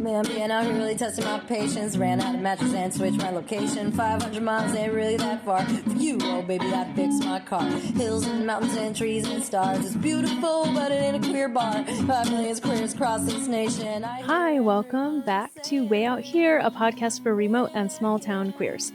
Man, being out here really testing my patience. Ran out of mattress and switched my location. 500 miles ain't really that far. For you, oh baby, I'd fix my car. Hills and mountains and trees and stars. It's beautiful, but it ain't a queer bar. 5 million queers across this nation. Hi, welcome back to Way Out Here, a podcast for remote and small town queers.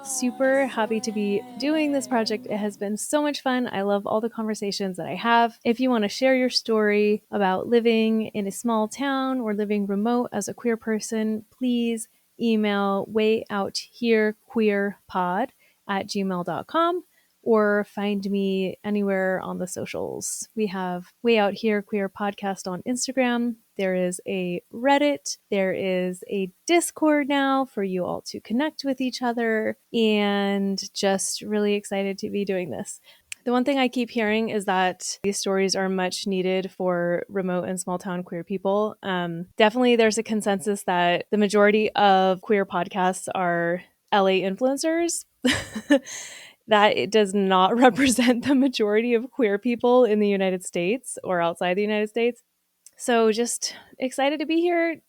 Super happy to be doing this project. It has been so much fun. I love all the conversations that I have. If you want to share your story about living in a small town or living remote as a queer person, please email wayoutherequeerpod@gmail.com or find me anywhere on the socials. We have Way Out Here Queer Podcast on Instagram. There is a Reddit. There is a Discord now for you all to connect with each other, and just really excited to be doing this. The one thing I keep hearing is that these stories are much needed for remote and small town queer people. Definitely there's a consensus that the majority of queer podcasts are LA influencers. That it does not represent the majority of queer people in the United States or outside the United States. So just excited to be here,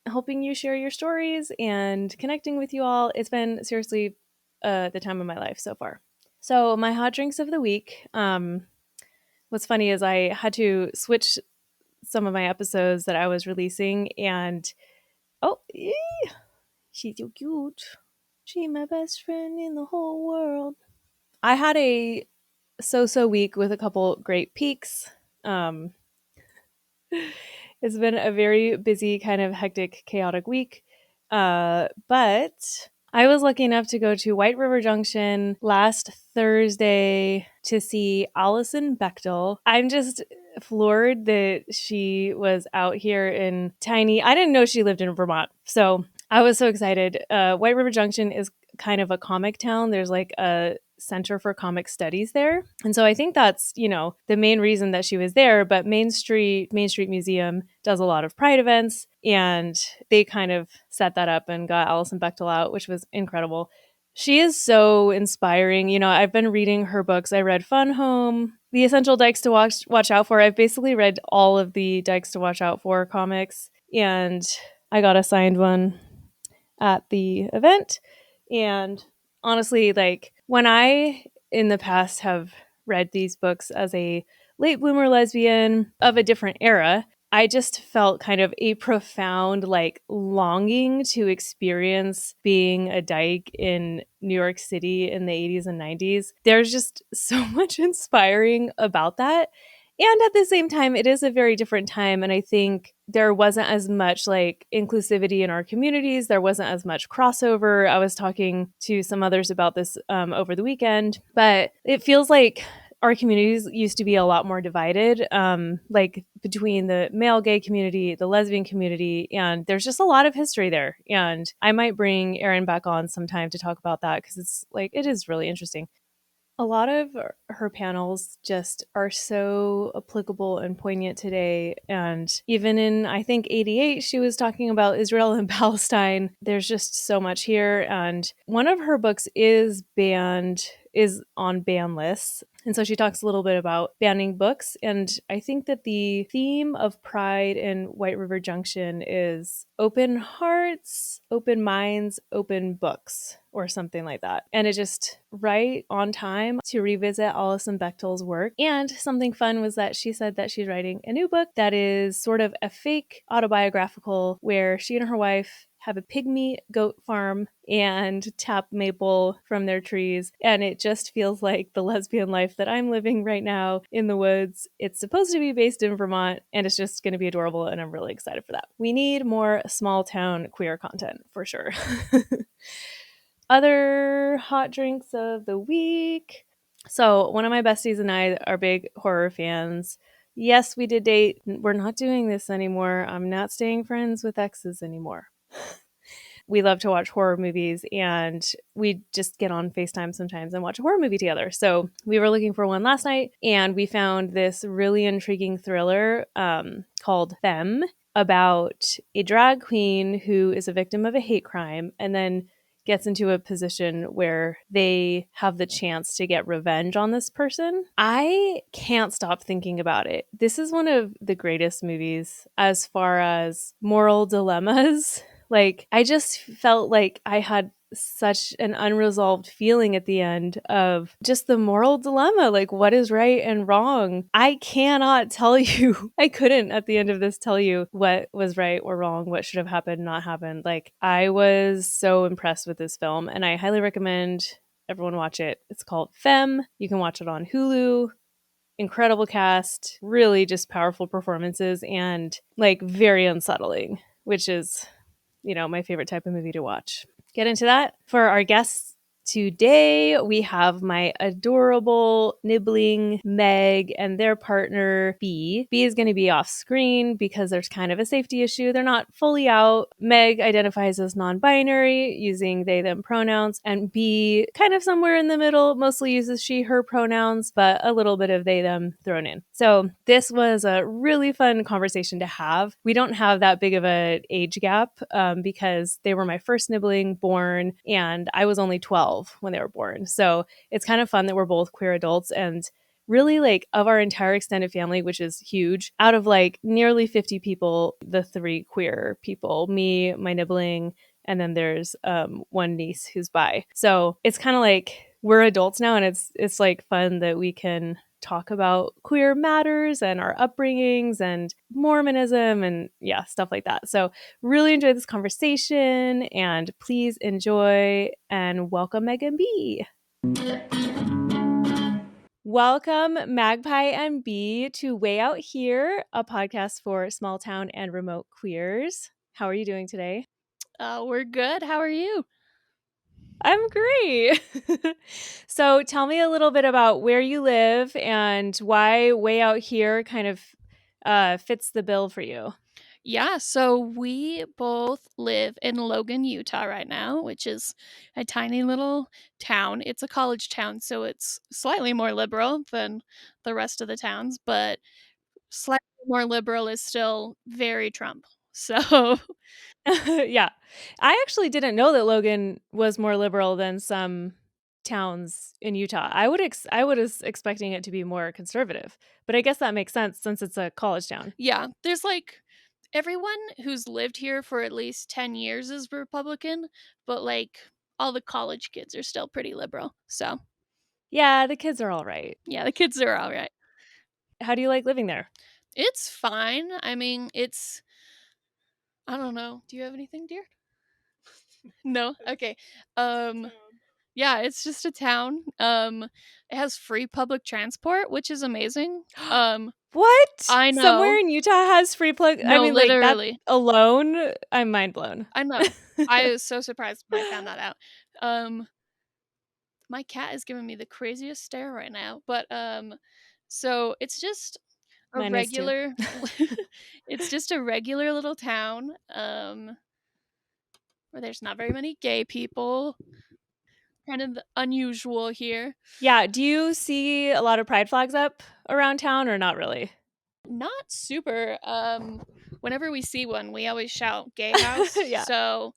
helping you share your stories and connecting with you all. It's been seriously the time of my life so far. So my hot drinks of the week. What's funny is I had to switch some of my episodes that I was releasing, and she's so cute. She's my best friend in the whole world. I had a so week with a couple great peaks. It's been a very busy, kind of hectic, chaotic week. But I was lucky enough to go to White River Junction last Thursday to see Allison Bechtel. I'm just floored that she was out here in tiny. I didn't know she lived in Vermont, so I was so excited. White River Junction is kind of a comic town. There's like a Center for Comic Studies there. And so I think that's, the main reason that she was there. But Main Street Museum does a lot of Pride events, and they kind of set that up and got Allison Bechtel out, which was incredible. She is so inspiring. I've been reading her books. I read Fun Home, The Essential Dykes to Watch Out For. I've basically read all of the Dykes to Watch Out For comics, and I got a signed one at the event. And honestly, when I in the past have read these books as a late bloomer lesbian of a different era, I just felt kind of a profound longing to experience being a dyke in New York City in the 80s and 90s. There's just so much inspiring about that. And at the same time, it is a very different time. And I think there wasn't as much inclusivity in our communities. There wasn't as much crossover. I was talking to some others about this over the weekend, but it feels like our communities used to be a lot more divided, between the male gay community, the lesbian community, and there's just a lot of history there. And I might bring Erin back on sometime to talk about that, because it is really interesting. A lot of her panels just are so applicable and poignant today. And even in, I think, 88, she was talking about Israel and Palestine. There's just so much here. And one of her books is on ban lists. And so she talks a little bit about banning books. And I think that the theme of Pride in White River Junction is open hearts, open minds, open books, or something like that. And it just right on time to revisit Allison Bechtel's work. And something fun was that she said that she's writing a new book that is sort of a fake autobiographical, where she and her wife have a pygmy goat farm and tap maple from their trees. And it just feels like the lesbian life that I'm living right now in the woods. It's supposed to be based in Vermont, and it's just going to be adorable. And I'm really excited for that. We need more small town queer content for sure. Other hot drinks of the week. So one of my besties and I are big horror fans. Yes, we did date. We're not doing this anymore. I'm not staying friends with exes anymore. We love to watch horror movies, and we just get on FaceTime sometimes and watch a horror movie together. So we were looking for one last night, and we found this really intriguing thriller called Them, about a drag queen who is a victim of a hate crime, and then gets into a position where they have the chance to get revenge on this person. I can't stop thinking about it. This is one of the greatest movies as far as moral dilemmas. Like, I just felt like I had such an unresolved feeling at the end of just the moral dilemma, like what is right and wrong. I cannot tell you, I couldn't at the end of this tell you what was right or wrong, what should have happened, not happened. Like, I was so impressed with this film, and I highly recommend everyone watch it. It's called Femme. You can watch it on Hulu. Incredible cast, really just powerful performances, and like very unsettling, which is, my favorite type of movie to watch. Get into that. For our guests today, we have my adorable nibbling Meg and their partner B. B is going to be off screen because there's kind of a safety issue. They're not fully out. Meg identifies as non-binary, using they them pronouns, and B kind of somewhere in the middle, mostly uses she her pronouns, but a little bit of they them thrown in. So this was a really fun conversation to have. We don't have that big of an age gap because they were my first nibbling born and I was only 12 when they were born. So it's kind of fun that we're both queer adults, and really, like, of our entire extended family, which is huge, out of like nearly 50 people, the 3 queer people, me, my nibbling, and then there's one niece who's bi. So it's kind of like we're adults now, and it's like fun that we can talk about queer matters and our upbringings and Mormonism and stuff like that. So really enjoyed this conversation, and please enjoy and welcome Meg and B. Welcome Magpie and B to Way Out Here, a podcast for small town and remote queers. How are you doing today? We're good. How are you? I'm great. So tell me a little bit about where you live and why Way Out Here kind of fits the bill for you. Yeah, so we both live in Logan, Utah right now, which is a tiny little town. It's a college town, so it's slightly more liberal than the rest of the towns, but slightly more liberal is still very Trump. So, Yeah. I actually didn't know that Logan was more liberal than some towns in Utah. I was expecting it to be more conservative, but I guess that makes sense since it's a college town. yeah, there's like everyone who's lived here for at least 10 years is Republican, but like all the college kids are still pretty liberal. So, Yeah, the kids are all right. yeah, the kids are all right. How do you like living there? It's fine. I mean, I don't know. Do you have anything, dear? No? Okay. Yeah, it's just a town. It has free public transport, which is amazing. What? I Somewhere know. in Utah has free plug. I No, mean, like, that literally. alone, I'm mind blown. I know. I was so surprised when I found that out. Um, my cat is giving me the craziest stare right now, but so it's just a Mine is too. regular it's just a regular little town where there's not very many gay people. Kind of unusual here. Yeah. Do you see a lot of pride flags up around town or not really? Not super. Whenever we see one, we always shout "gay house." Yeah. So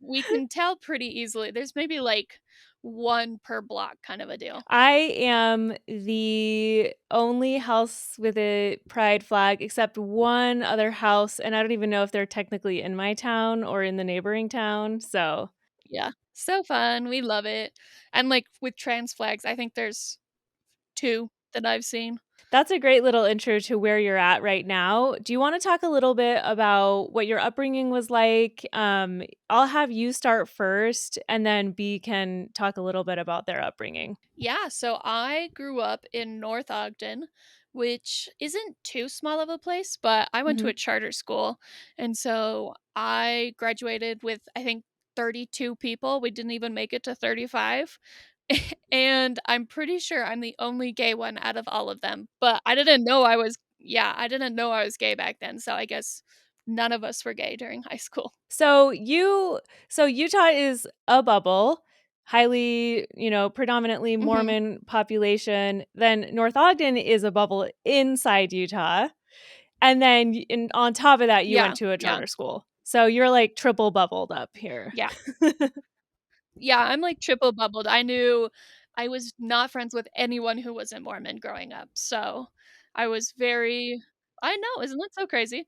we can tell pretty easily. There's maybe like one per block, kind of a deal. I am the only house with a pride flag except one other house, and I don't even know if they're technically in my town or in the neighboring town. So, Yeah, so fun. We love it. And like with trans flags, I think there's 2 that I've seen. that's a great little intro to where you're at right now. Do you want to talk a little bit about what your upbringing was like? I'll have you start first, and then B can talk a little bit about their upbringing. Yeah, so I grew up in North Ogden, which isn't too small of a place, but I went to Mhm. a charter school. And so I graduated with, I think, 32 people. We didn't even make it to 35. And I'm pretty sure I'm the only gay one out of all of them. But I didn't know I was gay back then. So I guess none of us were gay during high school. So Utah is a bubble, highly, predominantly Hmm. Mormon population. Then North Ogden is a bubble inside Utah. And then on top of that, you Yeah, went to a yeah, charter school. So you're like triple bubbled up here. yeah. Yeah, I'm like triple bubbled. I was not friends with anyone who wasn't Mormon growing up. So I was very I know, isn't that so crazy?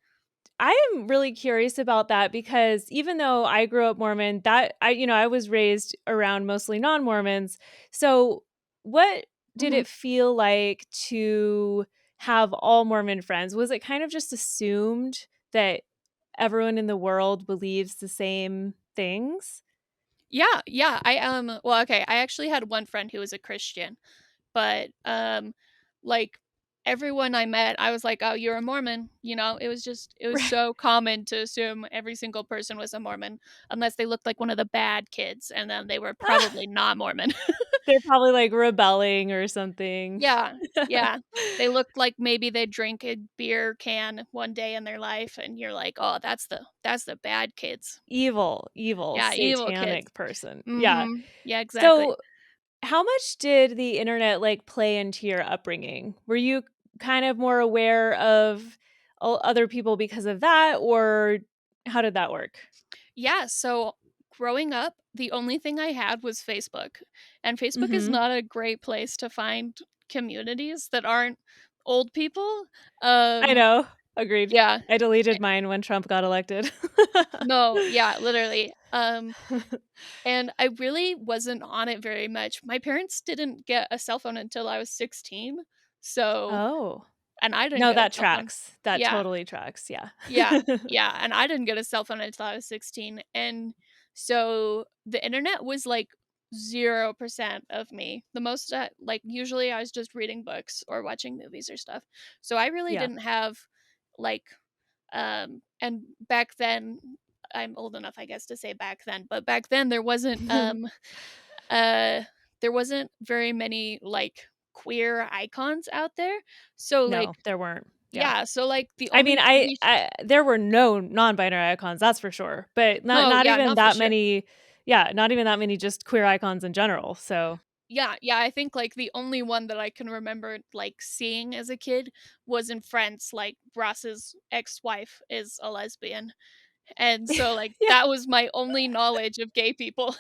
I am really curious about that because even though I grew up Mormon, I was raised around mostly non-Mormons. So, what did Mhm. it feel like to have all Mormon friends? Was it kind of just assumed that everyone in the world believes the same things? Yeah, yeah. Well, okay, I actually had one friend who was a Christian, but like everyone I met, I was like, "Oh, you're a Mormon." It was Right. so common to assume every single person was a Mormon unless they looked like one of the bad kids and then they were probably not Mormon. They're probably like rebelling or something. Yeah. Yeah. They looked like maybe they drank a beer can one day in their life and you're like, "Oh, that's the bad kids." Evil, Yeah, evil kids. satanic person. Yeah. Mhm. Yeah, exactly. So, how much did the internet, like, play into your upbringing? Were you kind of more aware of other people because of that, or how did that work? Yeah, so growing up, the only thing I had was Facebook. And Facebook is Mhm. not a great place to find communities that aren't old people. Um, I know. Agreed. yeah. I eh, deleted mine when Trump got elected. No, yeah, literally. And I really wasn't on it very much. My parents didn't get a cell phone until I was 16. So, Oh. and I didn't No, get a that cell phone. tracks. That Yeah. totally tracks, yeah. Yeah, yeah, and I didn't get a cell phone until I was 16, and so the internet was, like, 0% of me. The most like, usually I was just reading books or watching movies or stuff. So I really Yeah. didn't have, like, and back then I'm old enough, I guess, to say back then, but back then uh, there wasn't very many, like, queer icons out there. So, No, like there weren't. Yeah. yeah, so, like, the I mean, only TV I there were no non-binary icons, that's for sure, but not No, not yeah, even not for that sure. many. Yeah, not even that many just queer icons in general, so Yeah, yeah, I think, like, the only one that I can remember, like, seeing as a kid was in Friends, like, Ross's ex-wife is a lesbian, and so, like, yeah. that was my only knowledge of gay people.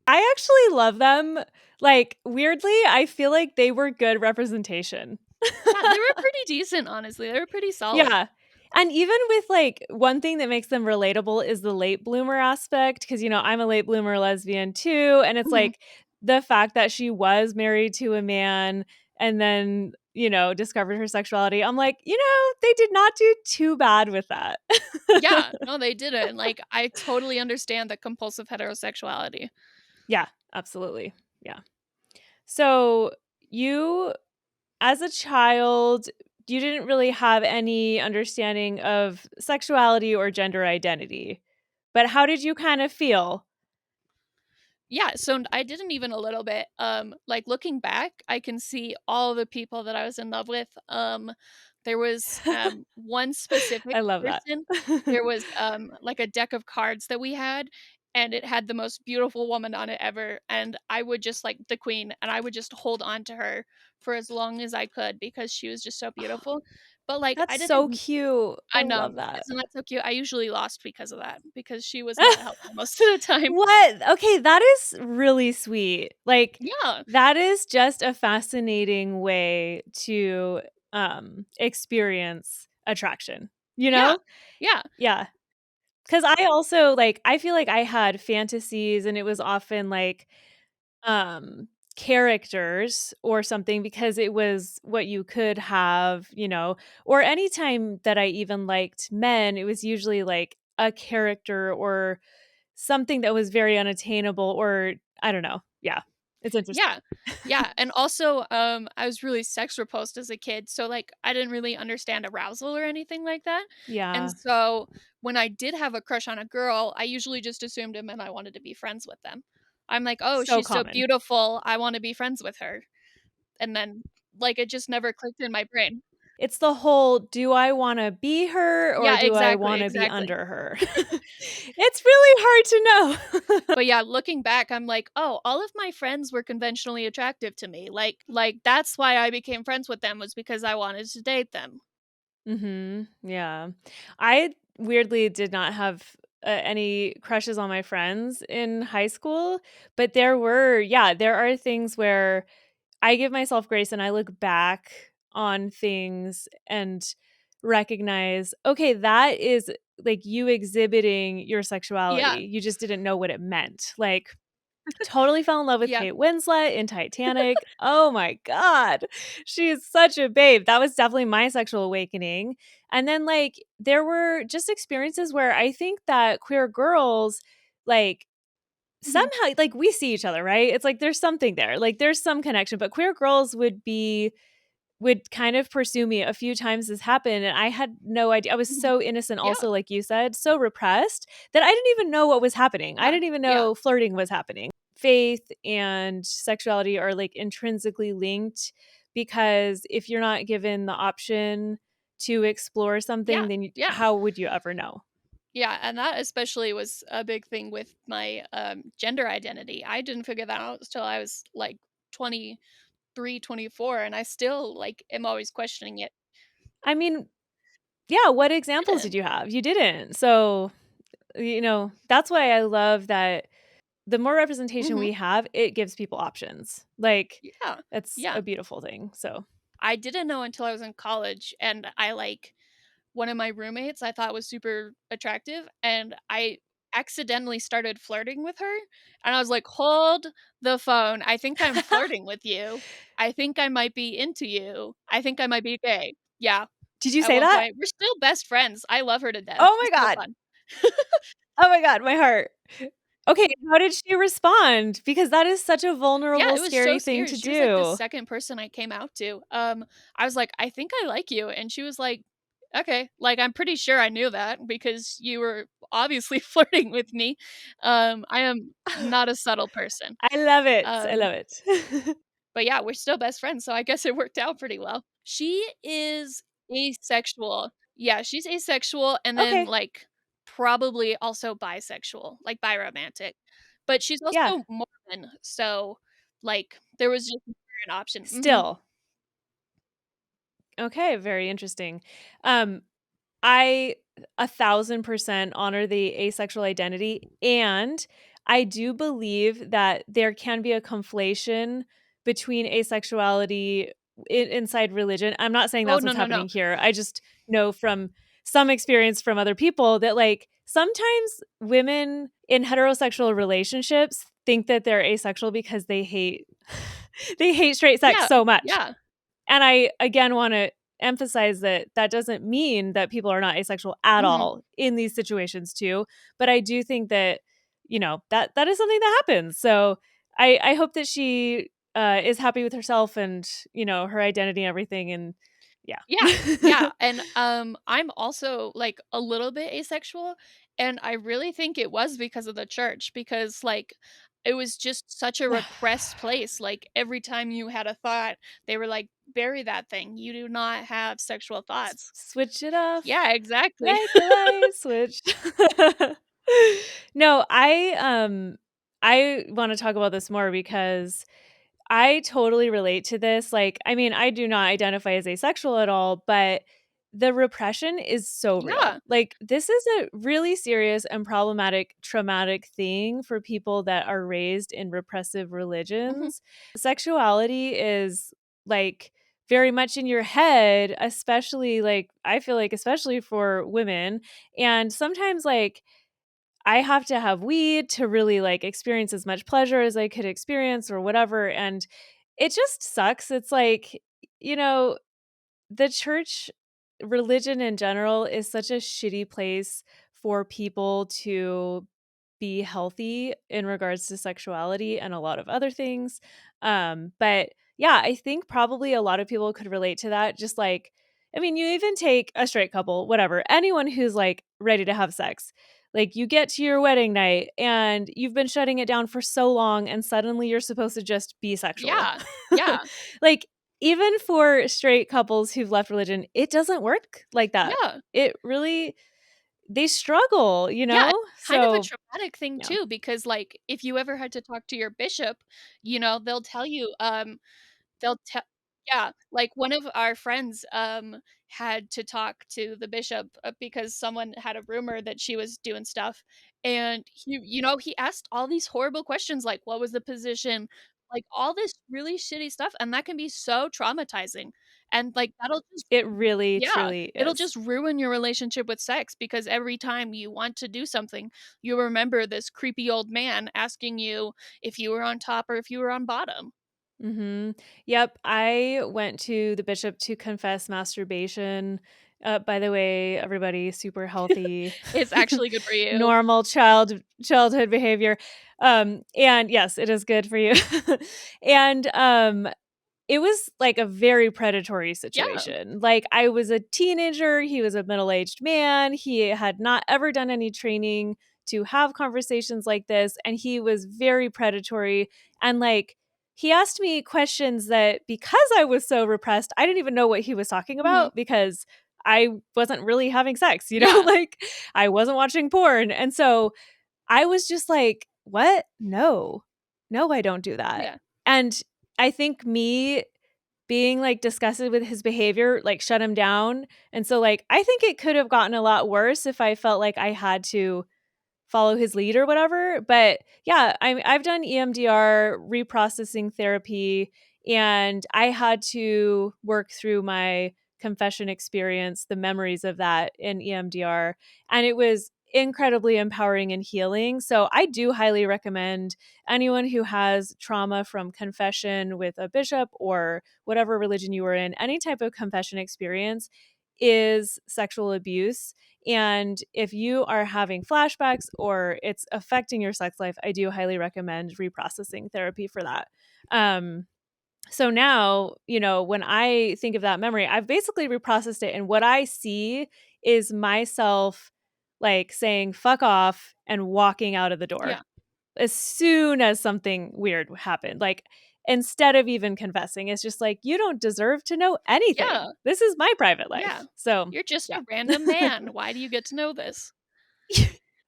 I actually love them. Like, weirdly, I feel like they were good representation. Yeah, they were pretty decent, honestly, they were pretty solid. Yeah. And even with, like, one thing that makes them relatable is the late bloomer aspect, because I'm a late bloomer lesbian too, and it's Mhm. like the fact that she was married to a man and then, discovered her sexuality. I'm like, they did not do too bad with that. Yeah, no, they didn't, like, I totally understand the compulsive heterosexuality. Yeah, absolutely. Yeah. So, you as a child, you didn't really have any understanding of sexuality or gender identity. But how did you kind of feel? Yeah, so I didn't even a little bit. Like looking back, I can see all the people that I was in love with. There was one specific I love that. person. There was like a deck of cards that we had, and it had the most beautiful woman on it ever. And I would just like the queen, and I would just hold on to her for as long as I could because she was just so beautiful. But like That's I so didn't. cute. I I know, love that. isn't that so cute? I usually lost because of that because she was not helpful most of the time. What? Okay, that is really sweet. Like, Yeah, that is just a fascinating way to experience attraction, you yeah, know? yeah. Yeah. 'Cause I also, like, I feel like I had fantasies and it was often like characters or something because it was what you could have, or anytime that I even liked men, it was usually like a character or something that was very unattainable, or I don't know. Yeah. It's interesting. Yeah. Yeah, and also, I was really sex repulsed as a kid, so, like, I didn't really understand arousal or anything like that, and Yeah. so, when I did have a crush on a girl, I usually just assumed it meant I wanted to be friends with them. I'm like, "Oh, So she's so common. beautiful, I wanna be friends with her," and then, like, it just never clicked in my brain. It's the whole, do I wanna be her or Yeah, do I exactly, wanna be exactly. under her? It's really hard to know. But, yeah, looking back, I'm like, "Oh, all of my friends were conventionally attractive to me, like, that's why I became friends with them was because I wanted to date them." Yeah. I weirdly did not have any crushes on my friends in high school, but there are things where I give myself grace and I look back on things and recognize, okay, that is like you exhibiting your Yeah. sexuality. You just didn't know what it meant. Like, totally fell in love with Yeah. Kate Winslet in Titanic. Oh my god. She is such a babe. That was definitely my sexual awakening. And then like there were just experiences where I think that queer girls like Mhm. somehow like we see each other, right? It's like there's something there. Like there's some connection, but queer girls would kind of pursue me a few times this happened and I had no idea. I was Mhm. so innocent Yeah. also like you said, so repressed that I didn't even know what was happening. I Yeah. didn't even Yeah. know flirting was happening. Faith and sexuality are like intrinsically linked because if you're not given the option to explore something, Yeah. then Yeah. how would you ever know? Yeah, and that especially was a big thing with my, gender identity. I didn't figure that out until I was, like, 23, 24, and I still, like, am always questioning it. I mean, yeah, what examples did Didn't. you have? You didn't. So, that's why I love that the more representation Mhm. we have, it gives people options. Like, Yeah. it's Yeah. a beautiful thing. So, I didn't know until I was in college, and I, like one of my roommates I thought was super attractive, and I accidentally started flirting with her, and I was like, "Hold the phone. I think I'm flirting with you. I think I might be into you. I think I might be gay." Yeah, did you at say one that? point. We're still best friends. I love her to death. Oh She's my so god. fun. Oh my god, my heart. Okay, how did she respond? Because that is such a Yeah, vulnerable, it was so scary thing scary. to She was, like, the do. second person I came out to. I was like, "I think I like you," and she was like, "Okay." Like, I'm pretty sure I knew that because you were obviously flirting with me. I am not a subtle person. I love it. I Um, love it. but yeah, we're still best friends, so I guess it worked out pretty well. She is asexual. Yeah, she's asexual and then, Okay. like, probably also bisexual, like, biromantic. But she's Yeah. also Mormon, so, like, there was just never an option. Mhm. Still. Okay, very interesting. Um, I 1,000% honor the asexual identity, and I do believe that there can be a conflation between asexuality inside religion. I'm not saying Oh, that's no, what's no, no. happening here. I just know from some experience from other people that, like, sometimes women in heterosexual relationships think that they're asexual because they hate they hate straight sex Yeah, so much. yeah. And I again want to emphasize that that doesn't mean that people are not asexual at Mhm. all in these situations too, but I do think that that is something that happens. So I hope that she is happy with herself and her identity and everything and Yeah, yeah, yeah. and, I'm also, like, a little bit asexual, and I really think it was because of the church because, like, it was just such a repressed place, like, every time you had a thought, they were like, "Bury that thing, you do not have sexual thoughts." Switch it off Yeah, exactly. like a light switch. No, I want to talk about this more because I totally relate to this. Like, I mean, I do not identify as asexual at all, but the repression is so real. Yeah, Like, this is a really serious and problematic, traumatic thing for people that are raised in repressive mhm. religions. Sexuality is like very much in your head, especially like I feel like, especially for women. And sometimes, like, I have to have weed to really like experience as much pleasure as I could experience or whatever. And it just sucks. It's like, you know, the church religion in general is such a shitty place for people to be healthy in regards to sexuality and a lot of other things. But yeah, I think probably a lot of people could relate to that. Just like, I mean, you even take a straight couple, whatever, anyone who's like ready to have sex. Like, you get to your wedding night and you've been shutting it down for so long, and suddenly you're supposed to just be sexual. Yeah, yeah, Like, even for straight couples who've left religion, it doesn't work like that. yeah. It really, they struggle, you Yeah, know? it's kind of a So, traumatic thing yeah. too because, like, if you ever had to talk to your bishop, you know, they'll tell you, they'll tell Yeah, like, one of our friends, had to talk to the bishop, because someone had a rumor that she was doing stuff, and he asked all these horrible questions, like, "What was the position?" Like, all this really shitty stuff, and that can be so traumatizing, and, like, that'll just It really yeah, truly it'll is. just ruin your relationship with sex because every time you want to do something, you remember this creepy old man asking you if you were on top or if you were on bottom. Yep, I went to the bishop to confess masturbation. By the way, everybody, super healthy, It's actually good for you. normal childhood behavior. And yes, it is good for you. And it was like a very predatory Yeah, situation. Like, I was a teenager, he was a middle-aged man, he had not ever done any training to have conversations like this, and he was very predatory, and, like, he asked me questions that, because I was so repressed, I didn't even know what he was talking mhm, about because I wasn't really having sex, yeah, like, I wasn't watching porn, and so I was just like, "What? No. No, I don't do that." yeah, And I think me being, like, disgusted with his behavior, like, shut him down, and so, like, I think it could have gotten a lot worse if I felt like I had to follow his lead or whatever. But yeah, I've done EMDR reprocessing therapy, and I had to work through my confession experience, the memories of that in EMDR, and it was incredibly empowering and healing. So I do highly recommend anyone who has trauma from confession with a bishop or whatever religion you were in, any type of confession experience is sexual abuse, and if you are having flashbacks or it's affecting your sex life, I do highly recommend reprocessing therapy for that. Um, so now, when I think of that memory, I've basically reprocessed it. And what I see is myself like saying, fuck off, and walking out of the door yeah, as soon as something weird happened. Like, instead of even confessing, it's just like, you don't deserve to know anything. yeah, This is my private yeah. life. So, You're just yeah. a random man. Why do you get to know this?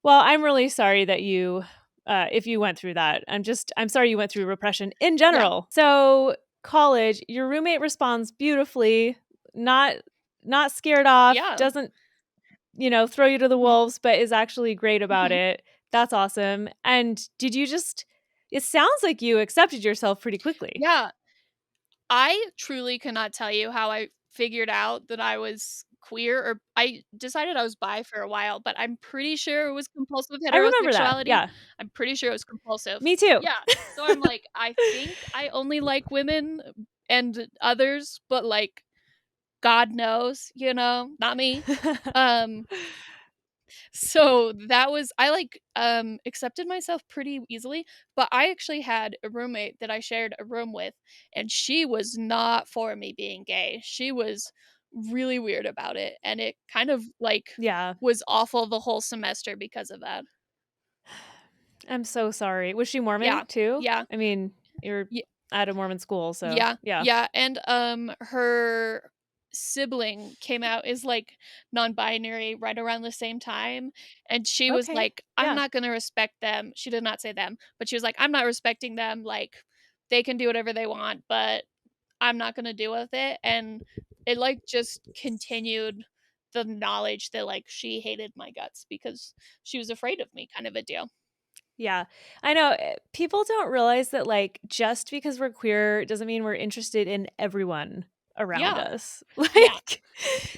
Well, I'm really sorry that if you went through that. I'm sorry you went through repression in Yeah, general. So, college, your roommate responds beautifully, not not scared off, yeah, doesn't, throw you to the mhm, wolves, but is actually great about mhm. it. That's awesome. And did you just it sounds like you accepted yourself pretty quickly. Yeah, I truly cannot tell you how I figured out that I was queer, or I decided I was bi for a while, but I'm pretty sure it was compulsive I remember that. heterosexuality. Yeah. I'm pretty sure it was compulsive. Me too. Yeah, so I'm like, I think I only like women and others, but, like, God knows, not me. Um, so that was I, like, accepted myself pretty easily, but I actually had a roommate that I shared a room with, and she was not for me being gay. She was really weird about it, and it kind of, like, Yeah. was awful the whole semester because of that. I'm so sorry. Was she Mormon Yeah. too? Yeah. I mean, you're at a Mormon school, so Yeah, yeah. yeah, and, her sibling came out as, like, non-binary right around the same time, and she was Okay. like, "I'm Yeah. not gonna respect them." She did not say them, but she was like, "I'm not respecting them, like, they can do whatever they want, but I'm not gonna deal with it," and it, like, just continued the knowledge that, like, she hated my guts because she was afraid of me kind of a deal. Yeah. I know, people don't realize that, like, just because we're queer doesn't mean we're interested in everyone around Yeah, us. yeah,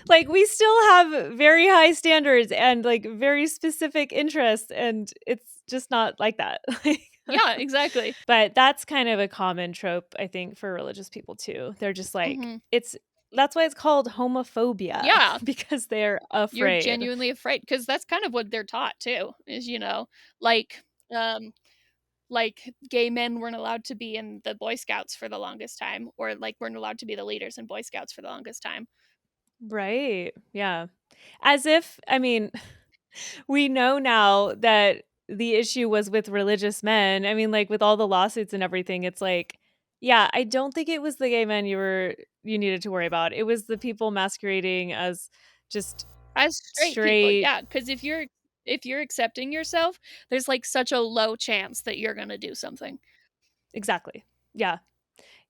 Like, we still have very high standards and, like, very specific interests, and it's just not like that. Like, yeah, exactly. but that's kind of a common trope, I think, for religious people too. They're just like, Mhm. that's why it's called homophobia, Yeah. because they're You're afraid. genuinely afraid because that's kind of what they're taught too, is, like, um, like, gay men weren't allowed to be in the Boy Scouts for the longest time, or, like, weren't allowed to be the leaders in Boy Scouts for the longest time. Right. Yeah. As if, I mean, we know now that the issue was with religious men. I mean, like, with all the lawsuits and everything, it's like, yeah, I don't think it was the gay men you needed to worry about. It was the people masquerading as just As straight people, straight. yeah, because if you're accepting yourself, there's, like, such a low chance that you're gonna do something. Exactly. Yeah.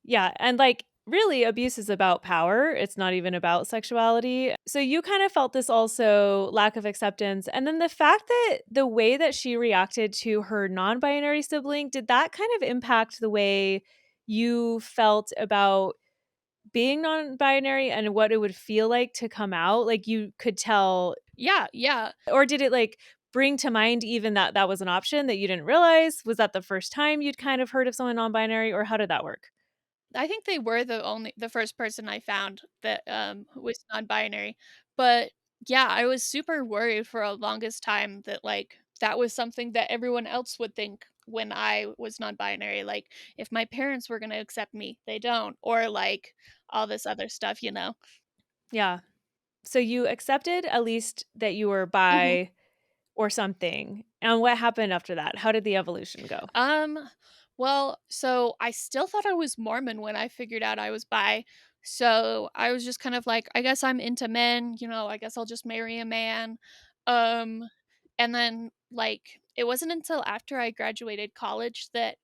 Yeah, and, like, really abuse is about power. It's not even about sexuality. So you kind of felt this also lack of acceptance. And then the fact that the way that she reacted to her non binary sibling, did that kind of impact the way you felt about being non binary and what it would feel like to come out? Like you could tell, Yeah, yeah. or did it like bring to mind even that that was an option that you didn't realize? Was that the first time you'd kind of heard of someone non binary, or how did that work? I think they were the first person I found that, who was non-binary, but, yeah, I was super worried for a longest time that, like, that was something that everyone else would think when I was non-binary, like, if my parents were gonna accept me, they don't, or, like, all this other stuff, you know? Yeah. So you accepted at least that you were Mhm. bi or something. And what happened after that? How did the evolution go? Um, well, so I still thought I was Mormon when I figured out I was bi. So I was just kind of like, I guess I'm into men, you know, I guess I'll just marry a man. Um, and then like it wasn't until after I graduated college that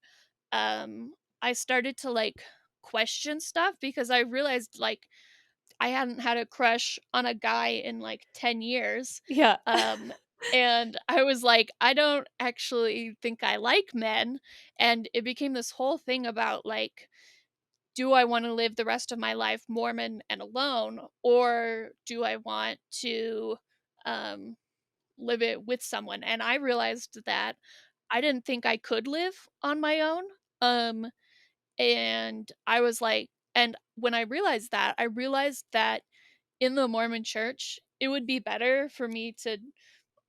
I started to like question stuff because I realized like I hadn't had a crush on a guy in like 10 years. Yeah. Um, and I was like, I don't actually think I like men. And it became this whole thing about like, do I want to live the rest of my life Mormon and alone? Or do I want to um, live it with someone? And I realized that I didn't think I could live on my own. Um, and I was like, and when I realized that in the Mormon church, it would be better for me to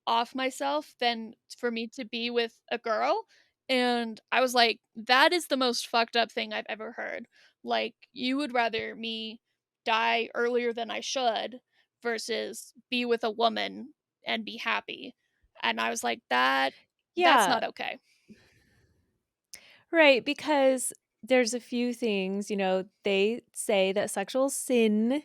off myself than for me to be with a girl, and I was like, "That is the most fucked up thing I've ever heard." Like, you would rather me die earlier than I should versus be with a woman and be happy, and I was like, That's Yeah. not okay." Right. Because there's a few things, they say that sexual sin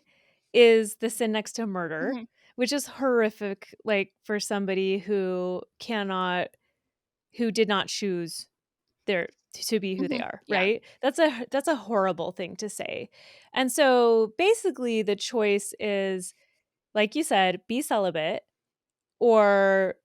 is the sin next to murder, Mhm, which is horrific, like for somebody who did not choose their to be who they mhm, are, yeah, right? That's a horrible thing to say. And so basically the choice is, like you said, be celibate or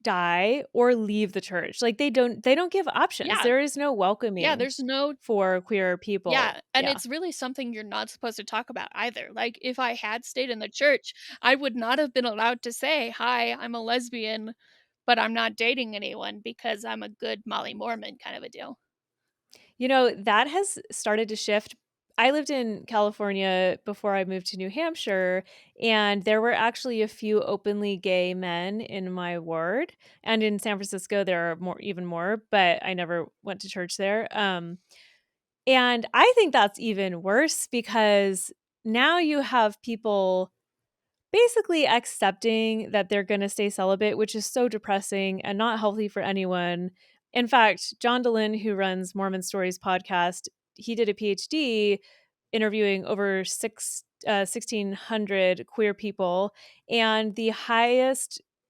die or leave the church. Like they don't give options. yeah, There is no yeah, welcoming there's no for queer people. Yeah, and Yeah. it's really something you're not supposed to talk about either. Like, if I had stayed in the church, I would not have been allowed to say, "Hi, I'm a lesbian, but I'm not dating anyone because I'm a good Molly Mormon," kind of a deal. That has started to shift. I lived in California before I moved to New Hampshire, and there were actually a few openly gay men in my ward. And in San Francisco, there are even more, but I never went to church there. And I think that's even worse because now you have people basically accepting that they're going to stay celibate, which is so depressing and not healthy for anyone. In fact, John Dehlin, who runs Mormon Stories podcast, he did a PhD interviewing over 1,600 queer people, and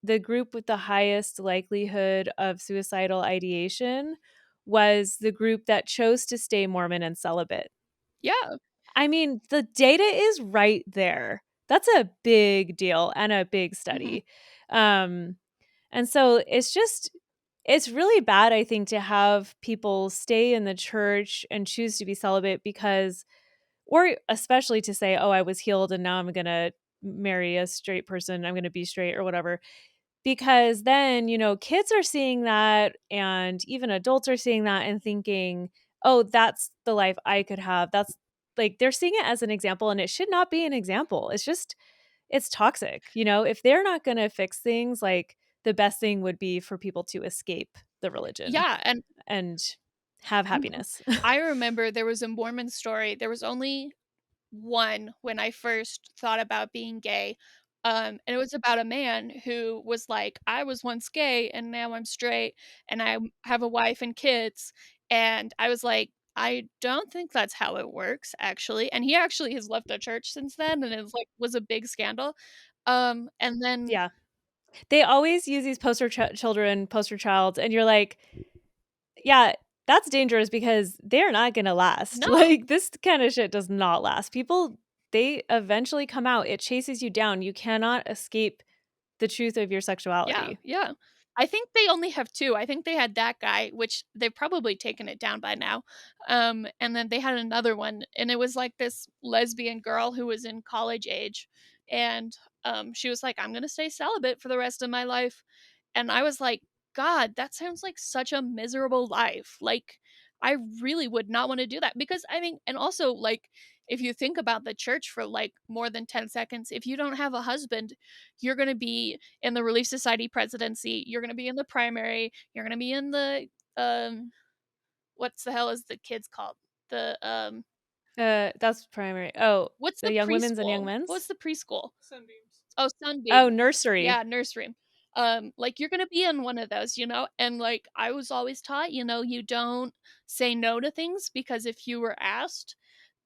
the group with the highest likelihood of suicidal ideation was the group that chose to stay Mormon and celibate. Yeah, I mean, the data is right there. That's a big deal and a big mhm. study. Um, and so it's really bad, I think, to have people stay in the church and choose to be celibate because, or especially to say, oh, I was healed and now I'm going to marry a straight person, I'm going to be straight or whatever. Because then, kids are seeing that and even adults are seeing that and thinking, "Oh, that's the life I could have." That's like they're seeing it as an example and it should not be an example. It's toxic. If they're not going to fix things, like the best thing would be for people to escape the religion Yeah, and and have mhm. happiness. I remember there was a Mormon story. There was only one when I first thought about being gay. And it was about a man who was like, I was once gay and now I'm straight and have a wife and kids. And I was like, I don't think that's how it works, actually. And he actually has left the church since then, and it was a big scandal. And then Yeah. They always use these poster child, and you're like, yeah, that's dangerous because they're not gonna last. No. Like, this kind of shit does not last. People, they eventually come out. It chases you down. You cannot escape the truth of your Yeah, sexuality. yeah. I think they only have 2. I think they had that guy, which they've probably taken it down by now. And then they had another one, and it was like this lesbian girl who was in college age, and, she was like, "I'm gonna stay celibate for the rest of my life." And I was like, "God, that sounds like such a miserable life." Like, I really would not wanna do that because, I mean, and also, like, if you think about the church for, like, more than 10 seconds, if you don't have a husband, you're gonna be in the Relief Society presidency, you're gonna be in the primary, you're gonna be in the, um what's the hell is the kids called? The, That's primary. Oh, what's the the young women's and young preschool? What's men's? the preschool? Oh, Oh, Sunbeam. nursery. Yeah, nursery. Like, you're gonna be in one of those, you know? And, like, I was always taught, you know, you don't say no to things because if you were asked,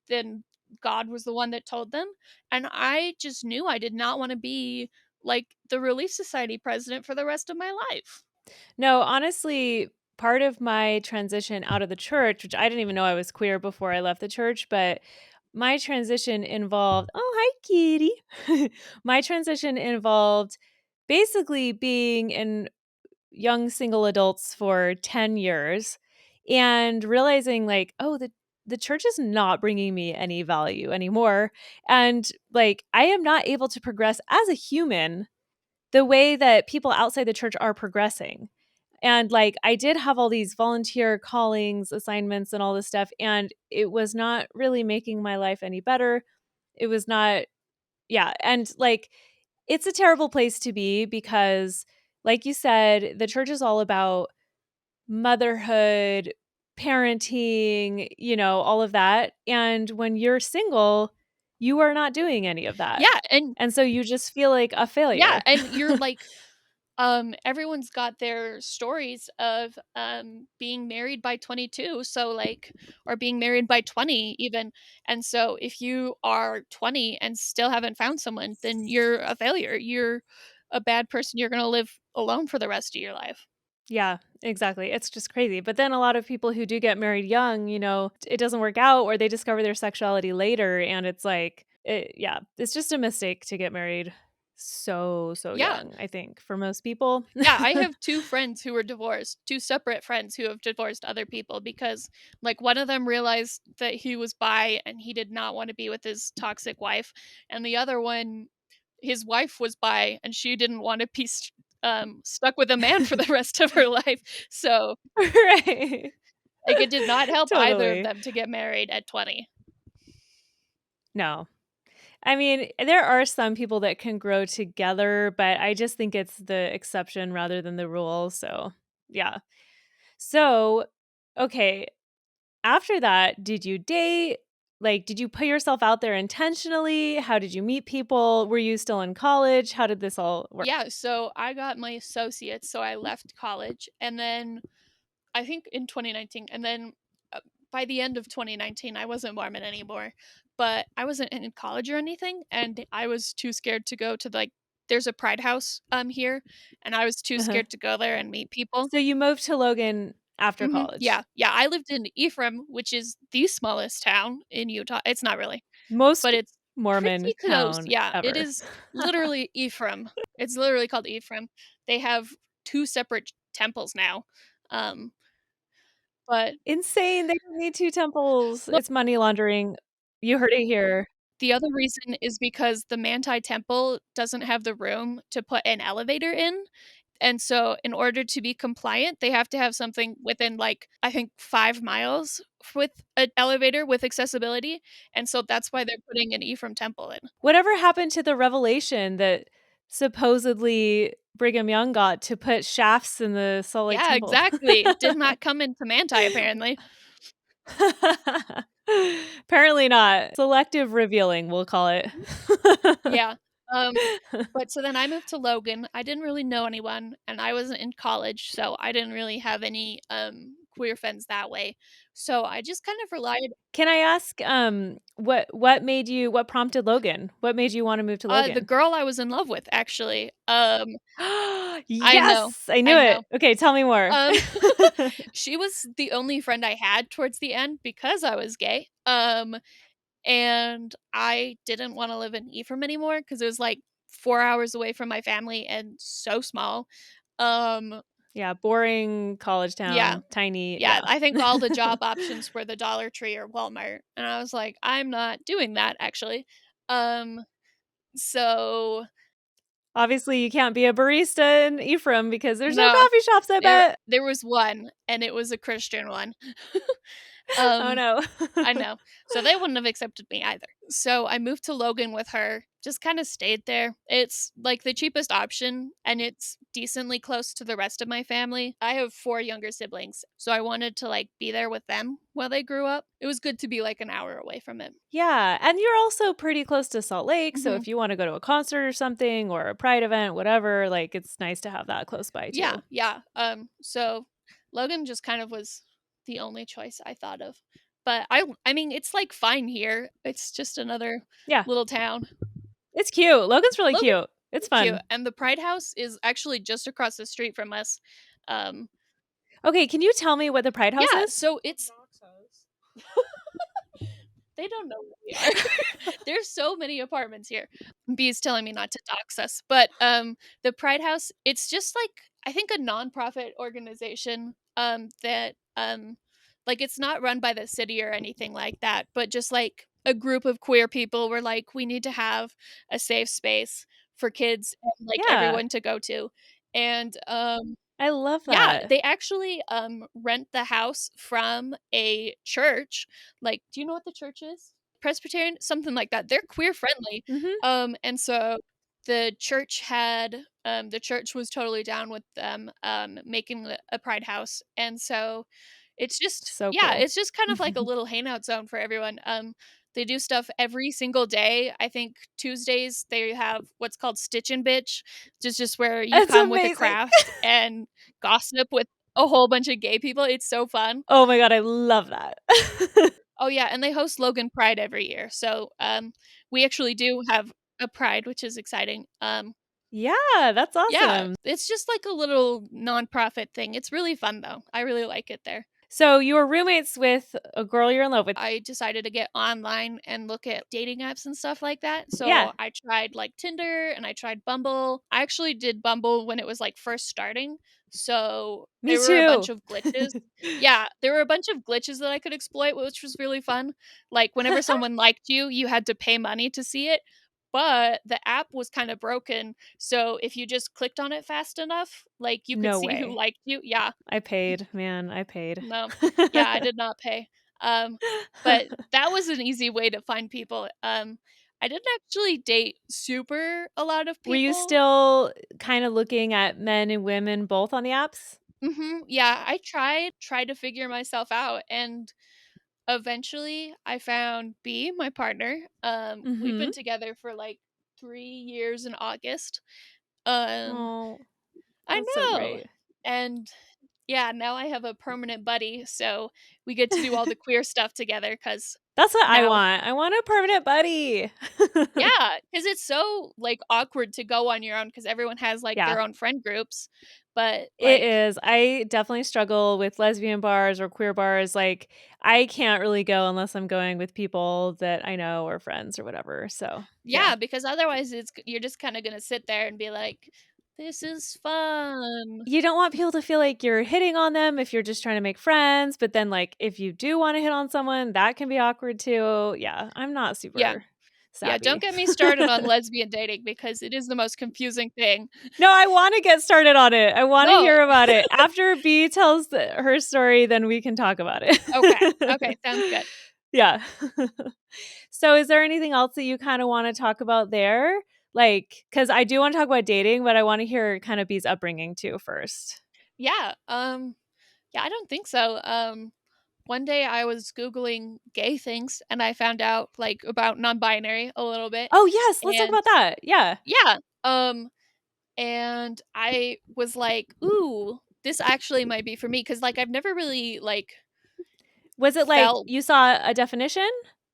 then God was the one that told them, and I just knew I did not wanna be, like, the Relief Society president for the rest of my life. No, honestly, part of my transition out of the church, which I didn't even know I was queer before I left the church, but my transition involved, oh, hi, kitty. My transition involved basically being in young single adults for 10 years and realizing, like, oh, the church is not bringing me any value anymore. And like, I am not able to progress as a human the way that people outside the church are progressing. And like, I did have all these volunteer callings, assignments, and all this stuff, and it was not really making my life any better. It was not, yeah. And like, it's a terrible place to be because, like you said, the church is all about motherhood, parenting, all of that. And when you're single, you are not doing any of that. Yeah, and And so you just feel like a yeah, failure. and you're like, everyone's got their stories of, being married by 22, so, like, or being married by 20 even, and so if you are 20 and still haven't found someone, then you're a failure, you're a bad person, you're gonna live alone for the rest of your life. Yeah, exactly. It's just crazy. But then a lot of people who do get married young, it doesn't work out or they discover their sexuality later. And it's like, yeah, it's just a mistake to get married so Yeah. young, I think, for most people. Yeah, I have 2 friends who were divorced, 2 separate friends who have divorced other people because, like, one of them realized that he was bi and he did not wanna be with his toxic wife, and the other one, his wife was bi and she didn't wanna be stuck with a man for the rest of her life, so, Right. like, it did not help either of Totally. them to get married at 20. No. I mean, there are some people that can grow together, but I just think it's the exception rather than the rule. So, yeah. So, okay. After that, did you date? Like, did you put yourself out there intentionally? How did you meet people? Were you still in college? How did this all work? Yeah, so I got my associates, so I left college, and then I think in 2019, and then by the end of 2019, I wasn't Mormon anymore, but I wasn't in college or anything, and I was too scared to go to like there's a Pride House here, and I was too Uh-huh. scared to go there and meet people. So you moved to Logan after college. Yeah, yeah. I lived in Ephraim, which is the smallest town in Utah. It's not really, but Most it's Mormon pretty close. town Yeah, it ever. is literally Ephraim. It's literally called Ephraim. They have two separate temples now. Um, but Insane. They don't need two temples. well, It's money laundering. You heard it here. the other reason is because the Manti Temple doesn't have the room to put an elevator in. And so, in order to be compliant, they have to have something within, like, I think 5 miles with an elevator with accessibility. And so that's why they're putting an Ephraim Temple in. Whatever happened to the revelation that supposedly Brigham Young got to put shafts in the Salt Lake Yeah, Temple? exactly. Did not come into Manti, apparently. Apparently not. Selective revealing, we'll call it. Yeah. Um, but so then I moved to Logan. I didn't really know anyone, and I wasn't in college, so I didn't really have any, queer friends that way. So I just kind of relied. Can I ask, what prompted Logan? What made you wanna move to The Logan? girl I was in love with, actually. I know. Yes, I knew I it. know. Okay, tell me more. Um, she was the only friend I had towards the end because I was gay. And I didn't wanna live in Ephraim anymore because it was, like, 4 hours away from my family and so small. Um, Yeah, boring college yeah. town, tiny, Yeah, yeah. I think all the job options were the Dollar Tree or Walmart, and I was like, "I'm not doing that, actually." Um, so Obviously, you can't be a barista in Ephraim because there's no no, coffee shops, I there bet. there was one, and it was a Christian one. Oh, Um no. I know. So they wouldn't have accepted me either. So I moved to Logan with her, just kind of stayed there. It's like the cheapest option and it's decently close to the rest of my family. I have 4 younger siblings, so I wanted to like be there with them while they grew up. It was good to be like an hour away from it. Yeah, and you're also pretty close to Salt Lake, so Mhm. if you wanna go to a concert or something or a pride event, whatever, like, it's nice to have that close by Yeah, too. yeah. So Logan just kind of was the only choice I thought of. But I mean, it's like fine here. It's just another Yeah, little town. it's cute. Logan's really Logan cute. It's cute, fun. and the Pride House is actually just across the street from us. Um, Okay, can you tell me what the Pride House yeah, is? so it's they don't know where we are. There's so many apartments here. B's telling me not to dox us, but, the Pride House, it's just, like, I think a nonprofit organization, that, like, it's not run by the city or anything like that, but just, like, a group of queer people were like, "We need to have a safe space for kids and, like, Yeah, everyone to go to," and, I love yeah, that. they actually, rent the house from a church. Like, do you know what the church is? Presbyterian? Something like that. They're queer friendly. Mhm. And so the church was totally down with them, making a pride house, and so it's just So yeah, cool. it's just kind of like a little hangout zone for everyone. They do stuff every single day. I think Tuesdays they have what's called Stitch and Bitch, which is just where you It's come with a amazing. craft and gossip with a whole bunch of gay people. It's so fun. Oh my god, I love that. Oh yeah, and they host Logan Pride every year. So we actually do have a pride, which is exciting. Yeah, that's Yeah, awesome. it's just like a little nonprofit thing. It's really fun though. I really like it there. So you were roommates with a girl you're in love with. I decided to get online and look at dating apps and stuff like that. Yeah, So I tried like Tinder and I tried Bumble. I actually did Bumble when it was like first starting. So me there were a bunch too. of glitches. Yeah, there were a bunch of glitches that I could exploit, which was really fun. Like whenever someone liked you, you had to pay money to see it. But the app was kind of broken. So if you just clicked on it fast enough, like you could No see who way. liked you. Yeah. I paid, man, I paid. No. Yeah, I did not pay. Um, but that was an easy way to find people. I didn't actually date super a lot of Were you people. still kinda looking at men and women both on the apps? Yeah, I tried to figure myself out, and eventually I found B, my partner. We've been Mhm. together for like 3 years in August. Um, Oh, I that's so know. great. And yeah, now I have a permanent buddy, so we get to do all the queer stuff together because That's what I now want. I want a permanent buddy. yeah, because it's so, like, awkward to go on your own because everyone has, like, Yeah, their own friend groups, but, it like is. I definitely struggle with lesbian bars or queer bars, like, I can't really go unless I'm going with people that I know or friends or whatever, so, yeah. yeah, because otherwise you're just kinda gonna sit there and be like, "This is fun." You don't want people to feel like you're hitting on them if you're just trying to make friends, but then, like, if you do wanna hit on someone, that can be awkward too. Yeah, I'm not Yeah. super Yeah, don't savvy. get me started on lesbian dating because it is the most confusing thing. No, I wanna get started on it. I wanna No. hear about it. After B tells her story, then we can talk about Okay. it. Okay, sounds good. Yeah. So is there anything else that you kinda wanna talk about there? Like, because I do wanna talk about dating, but I wanna hear kind of B's upbringing too first. Yeah, yeah, I don't think so. One day I was Googling gay things and I found out, like, about non-binary a little bit, Oh, yes, let's talk and about that. Yeah. yeah, and I was like, "Ooh, this actually might be for me," because like, I've never really, like, Was it like felt you saw a definition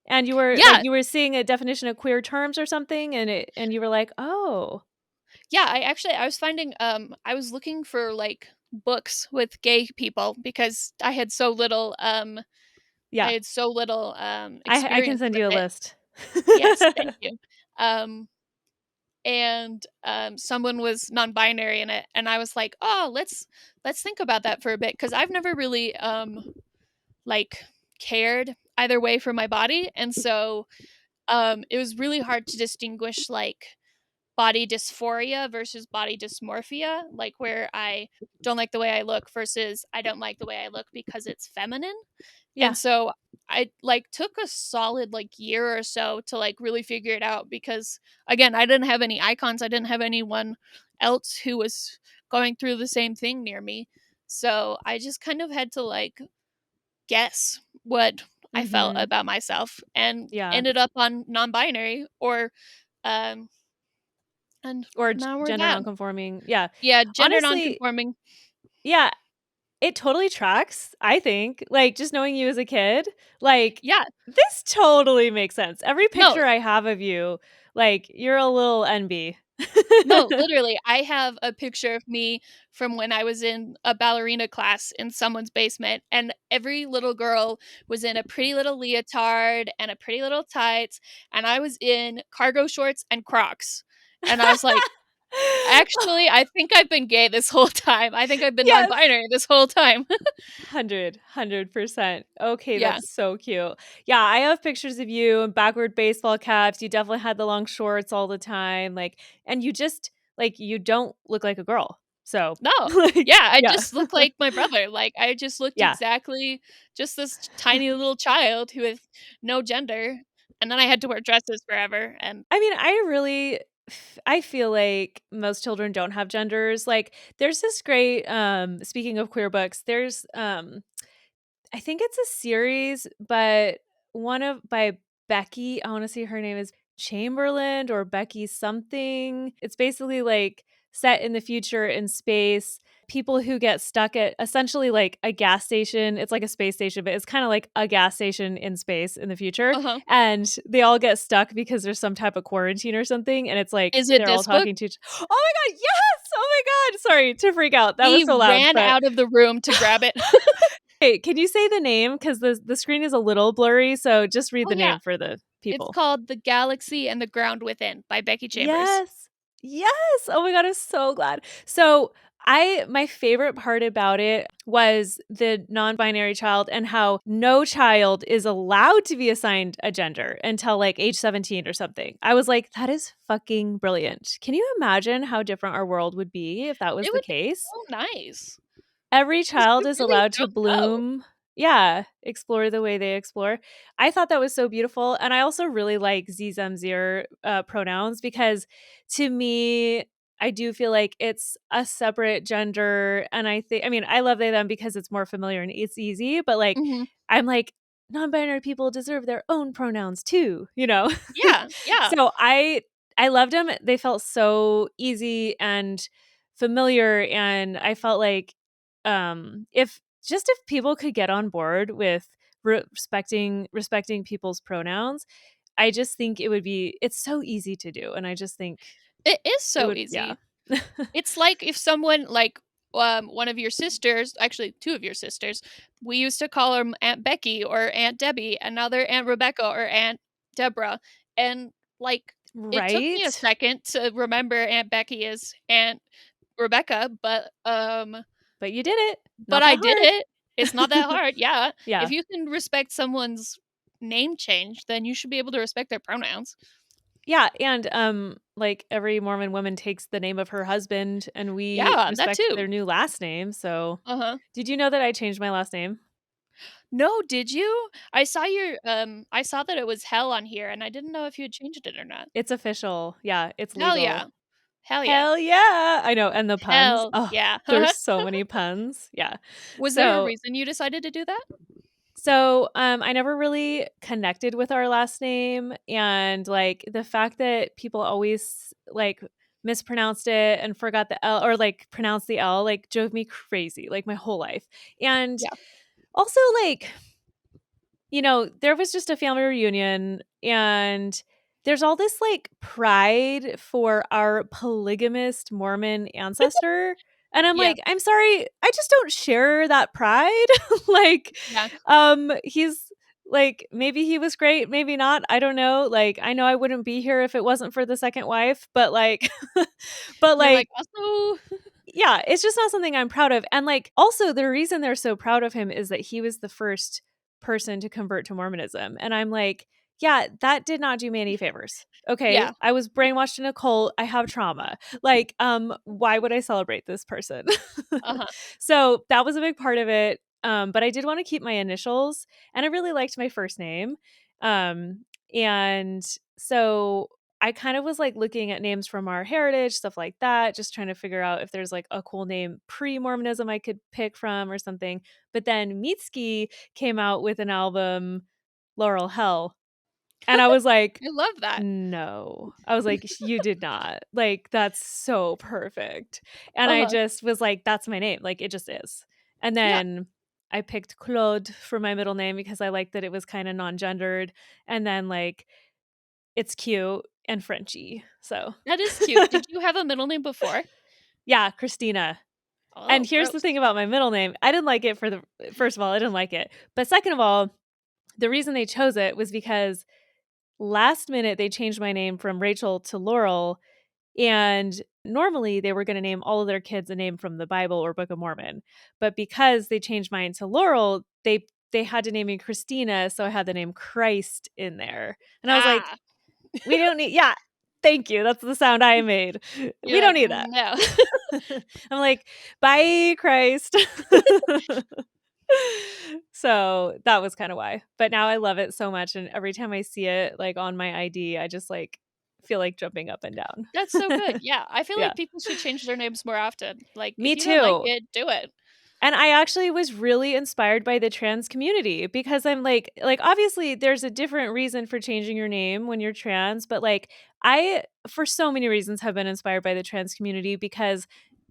and you were like yeah, you were seeing a definition of queer terms or something and you were like, "Oh." Yeah, I was finding I was looking for like books with gay people because I Yeah. had so little I can experience send with you a it. list. Yes, thank you. Um and someone was non-binary in it, and I was like, "Oh, let's think about that for a bit because I've never really like cared either way for my body." And so it was really hard to distinguish like body dysphoria versus body dysmorphia, like where I don't like the way I look versus I don't like the way I look because it's feminine. Yeah. And so I like took a solid like year or so to like really figure it out because again, I didn't have any icons. I didn't have anyone else who was going through the same thing near me. So I just kind of had to like guess what I felt Mhm. about myself and Yeah. ended up on non-binary or um and Or now we're gender that. nonconforming. Yeah. Yeah, gender Honestly, nonconforming. yeah, it totally tracks, I think. Like, just knowing you as a kid, like, Yeah, this totally makes sense. Every no, picture I have of you, like, you're a little NB. no, literally, I have a picture of me from when I was in a ballerina class in someone's basement, and every little girl was in a pretty little leotard and a pretty little tights, and I was in cargo shorts and Crocs. And I was like, "Actually, I think I've been gay this whole time. I think I've been Yes. non-binary this whole time." 100%. Okay, Yeah. that's so cute. Yeah, I have pictures of you in backward baseball caps. You definitely had the long shorts all the time. Like, and you just, like, you don't look like a girl. So, No. like, Yeah, I yeah. just look like my brother. Like, I just looked Yeah. exactly just this tiny little child who with no gender, and then I had to wear dresses forever, and I mean, I feel like most children don't have genders. Like, there's this great, speaking of queer books, there's, I think it's a series, but one of by Becky, I wanna say her name is Chamberlain or Becky something. It's basically, like, set in the future in space, people who get stuck at essentially, like, a gas station. It's like a space station, but it's kinda like a gas station in space in the future, uh-huh. and they all get stuck because there's some type of quarantine or something, and it's like Is it they're all this book? talking to each Oh my god, yes! Oh my god, sorry to freak out. That was He so loud, ran but out of the room to grab it. Hey, can you say the name? Because the screen is a little blurry, so just read Oh, the yeah. name for the It's people. called The Galaxy and the Ground Within by Becky Chambers. Yes. Yes. Oh my god, I'm so glad. So, I my favorite part about it was the non-binary child and how no child is allowed to be assigned a gender until, like, age 17 or something. I was like, "That is fucking brilliant." Can you imagine how different our world would be if that was It the would be case? so nice Every because child you is really allowed to don't know. bloom. Yeah, explore the way they explore. I thought that was so beautiful, and I also really like Z, them, zir, pronouns because to me, I do feel like it's a separate gender, and I mean, I love they, them because it's more familiar and it's easy, but, like, Mhm. I'm like, non-binary people deserve their own pronouns too, you know? Yeah, yeah. So I loved them. They felt so easy and familiar, and I felt like if people could get on board with respecting people's pronouns, I just think it's so easy to do, and I just think It is it so would yeah. easy. It's like if someone like one of your sisters, actually two of your sisters, we used to call them Aunt Becky or Aunt Debbie, and now they're Aunt Rebecca or Aunt Deborah. And like it took me a Right? second to remember Aunt Becky is Aunt Rebecca, But you did it. but Not I that did it. It's not that hard. hard. Yeah. If Yeah. you can respect someone's name change, then you should be able to respect their pronouns. Yeah, and, like, every Mormon woman takes the name of her husband, and we Yeah, that respect too. their new last name, so Uh-huh. did you know that I changed my last name? No, did you? I saw that it was Hell on here, and I didn't know if you had changed it or not. It's official. Yeah, it's Hell legal. yeah. Hell yeah. Hell yeah! I know, and the puns. Hell Oh, yeah. there's so many puns. Yeah. Was there a So reason you decided to do that? I never really connected with our last name, and, like, the fact that people always, like, mispronounced it and forgot the L or, like, pronounced the L, like, drove me crazy, like, my whole life. And Yeah. also, like, there was just a family reunion, and there's all this like pride for our polygamist Mormon ancestor. And I'm Yeah. like, I'm sorry, I just don't share that pride. Like, Yeah. he's like, maybe he was great, maybe not. I don't know. Like, I know I wouldn't be here if it wasn't for the second wife, but like, but You're like, like, also, yeah, it's just not something I'm proud of. And like, also, the reason they're so proud of him is that he was the first person to convert to Mormonism. And I'm like, yeah, that did not do me any favors. Okay. yeah. I was brainwashed in a cult. I have trauma. Like, why would I celebrate this person? Uh-huh. So that was a big part of it. But I did want to keep my initials and I really liked my first name. Um, and so I kind of was like looking at names from our heritage, stuff like that, just trying to figure out if there's like a cool name pre Mormonism I could pick from or something. But then Mitski came out with an album, Laurel Hell. And I was like, I love that. no. I was like, you did not. Like, that's so perfect. And I Uh-huh. just was like, that's my name. Like, it just is. And Yeah. then I picked Claude for my middle name because I liked that it was kind of non gendered. And then, like, it's cute and Frenchy. So, That is cute. Did you have a middle name before? yeah, Christina. And Oh, here's the gross. thing about my middle name. I didn't like it for the first of all, I didn't like it. But second of all, the reason they chose it was because last minute they changed my name from Rachel to Laurel. And normally they were going to name all of their kids a name from the Bible or Book of Mormon. But because they changed mine to Laurel, they had to name me Christina, so I had the name Christ in there. And I was like, Ah. we don't need yeah, thank you. That's the sound I made. You're We don't like, need that. no. I'm like, bye Christ. So that was kind of why. But now I love it so much and every time I see it like on my ID, I just like feel like jumping up and down. That's so good. Yeah. I feel Yeah. like people should change their names more often. Like, if Me you don't like too. it, do it. And I actually was really inspired by the trans community because I'm like obviously there's a different reason for changing your name when you're trans, but like I for so many reasons have been inspired by the trans community because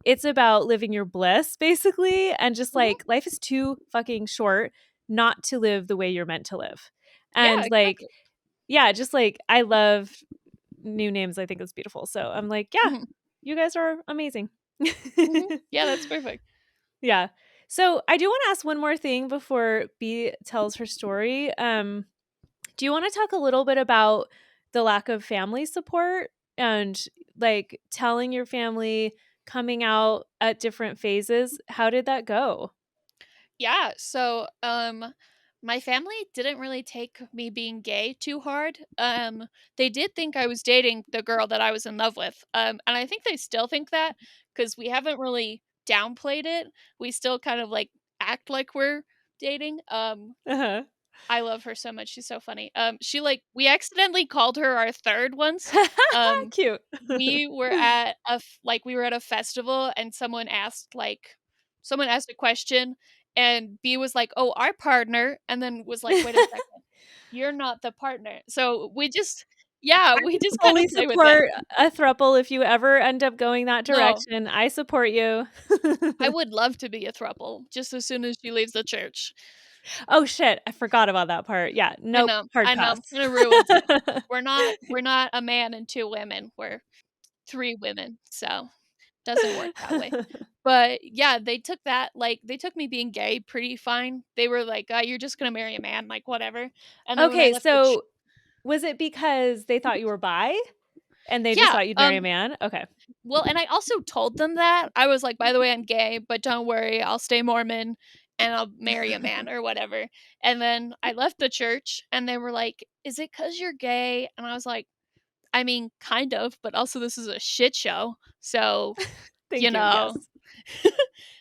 it's about living your bliss basically and just Mhm. like life is too fucking short not to live the way you're meant to live. Yeah, And like exactly. yeah, just like I love new names. I think it's beautiful. So I'm like, yeah, Mhm. you guys are amazing. Mhm. Yeah, that's perfect. Yeah. So I do want to ask one more thing before B tells her story. Do you want to talk a little bit about the lack of family support and like telling your family coming out at different phases? How did that go? Yeah, so my family didn't really take me being gay too hard. They did think I was dating the girl that I was in love with. And I think they still think that cuz we haven't really downplayed it. We still kind of like act like we're dating. Uh-huh. I love her so much. She's so funny. She like we accidentally called her our third once. Um Cute. we were at we were at a festival and someone asked a question and B was like, "Oh, our partner," and then was like, "Wait a second, you're not the partner." So we just yeah, we just kind of Fully play with it. support a thruple if you ever end up going that No, direction. I support you. I would love to be a throuple just as soon as she leaves the church. Oh shit, I forgot about that part. Yeah, nope, hard I know, pass. and it ruins it. We're not a man and two women. We're three women, so doesn't work that way. But yeah, they took me being gay pretty fine. They were like, "You're just gonna marry a man, like whatever." And then when I Okay, left the ch so was it because they thought you were bi and they just yeah, thought you'd marry a man? Okay. well, and I also told them that. I was like, "By the way, I'm gay, but don't worry, I'll stay Mormon and I'll marry a man or whatever." And then I left the church and they were like, "Is it 'cause you're gay?" And I was like, "I mean, kind of, but also this is a shit show." So, you Thank you. know. Yes.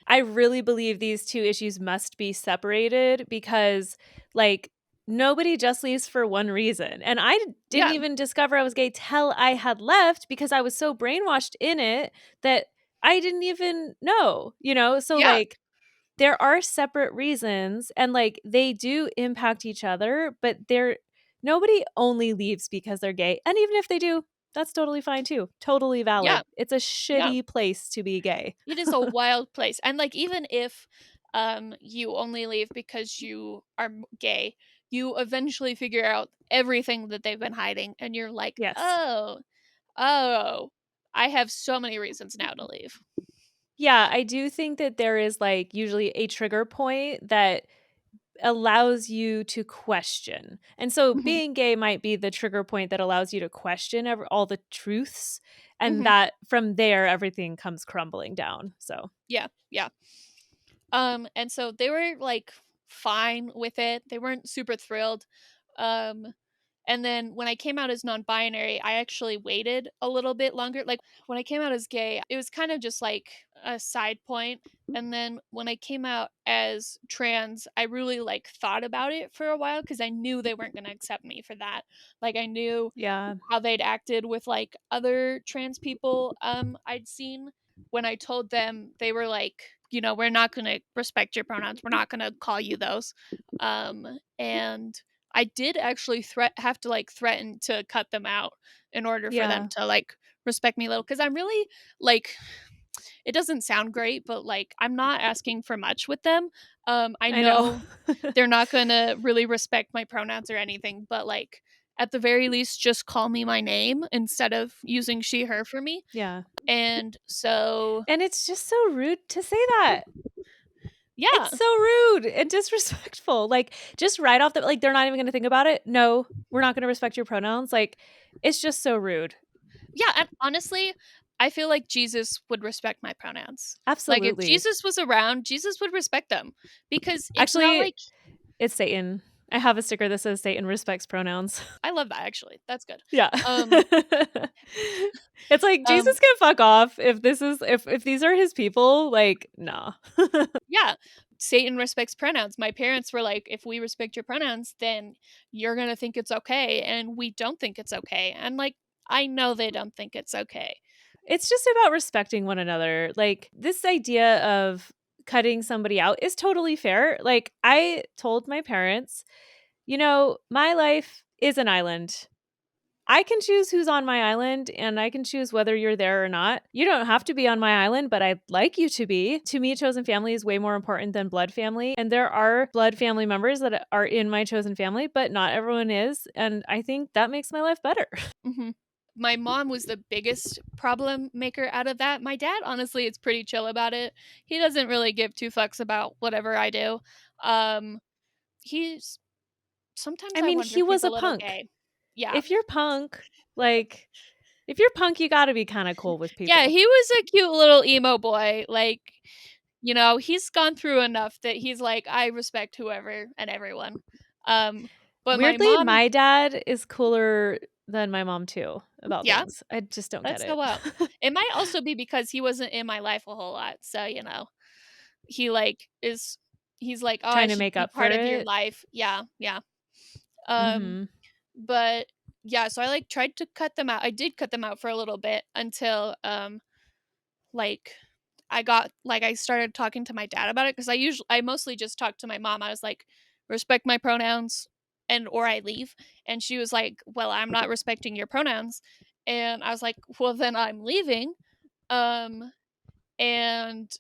I really believe these two issues must be separated because, like, nobody just leaves for one reason. And I didn't Yeah. even discover I was gay till I had left because I was so brainwashed in it that I didn't even know, you know? So, Yeah. like, there are separate reasons and like they do impact each other, but they're nobody only leaves because they're gay. And even if they do, that's totally fine too. Totally Yeah. valid. It's a Yeah. shitty place to be gay. It is a wild place. And like even if you only leave because you are gay, you eventually figure out everything that they've been hiding, and you're like, Yes. oh, I have so many reasons now to leave. Yeah, I do think that there is, like, usually a trigger point that allows you to question. And so Hmm. being gay might be the trigger point that allows you to question all the truths, and Hmm. that from there everything comes crumbling down. So, Yeah, yeah. And so they were like fine with it. They weren't super thrilled. Um, and then when I came out as non-binary, I actually waited a little bit longer. Like when I came out as gay, it was kind of just like a side point. And then when I came out as trans, I really like thought about it for a while because I knew they weren't going to accept me for that. Like I knew yeah. how they'd acted with like other trans people I'd seen. When I told them, they were like, we're not going to respect your pronouns. We're not going to call you those. And I did actually have to like threaten to cut them out in order for them Yeah. to like respect me a little, because I'm really like, it doesn't sound great, but like I'm not asking for much with them. I I know. know they're not gonna really respect my pronouns or anything, but like at the very least, just call me my name instead of using she, her for me. Yeah. And so, And it's just so rude to say that. yeah, It's so rude and disrespectful. Like, just right off the like, they're not even gonna think about it. No, we're not gonna respect your pronouns. Like, it's just so rude. yeah. And honestly, I feel like Jesus would respect my pronouns. Like if Absolutely. Jesus was around, Jesus would respect them, because it's not Actually, like, it's Satan. I have a sticker that says Satan respects pronouns. I love that actually. That's good. Yeah. Um, It's like um, Jesus can fuck off if this is if these are his people, like, nah. Yeah, Satan respects pronouns. My parents were like, if we respect your pronouns, then you're going to think it's okay. And we don't think it's okay. And like, I know they don't think it's okay. It's just about respecting one another. Like, this idea of cutting somebody out is totally fair. Like, I told my parents, my life is an island. I can choose who's on my island and I can choose whether you're there or not. You don't have to be on my island, but I'd like you to be. To me, chosen family is way more important than blood family. And there are blood family members that are in my chosen family, but not everyone is. And I think that makes my life better. Hmm. My mom was the biggest problem maker out of that. My dad, honestly, is pretty chill about it. He doesn't really give two fucks about whatever I do. Um, he's Sometimes I I mean, wonder he if he's was a a little punk. gay. Yeah. If you're punk, like, if you're punk, you got to be kind of cool with Yeah, people. he was a cute little emo boy. Like, he's gone through enough that he's like, I respect whoever and everyone. But my Weirdly, mom, my dad is cooler than my mom too about yeah, things. I just don't get that's so it. wild. It might also be because he wasn't in my life a whole lot. So, he like is he's like, oh, I Trying to should make be up for part of your it. life. Yeah, yeah. Um, Mhm. but yeah, so I like tried to cut them out. I did cut them out for a little bit until like I started talking to my dad about it, because I mostly just talked to my mom. I was like, respect my pronouns and or I leave. And she was like, well, I'm not respecting your pronouns. And I was like, well, then I'm leaving. Um and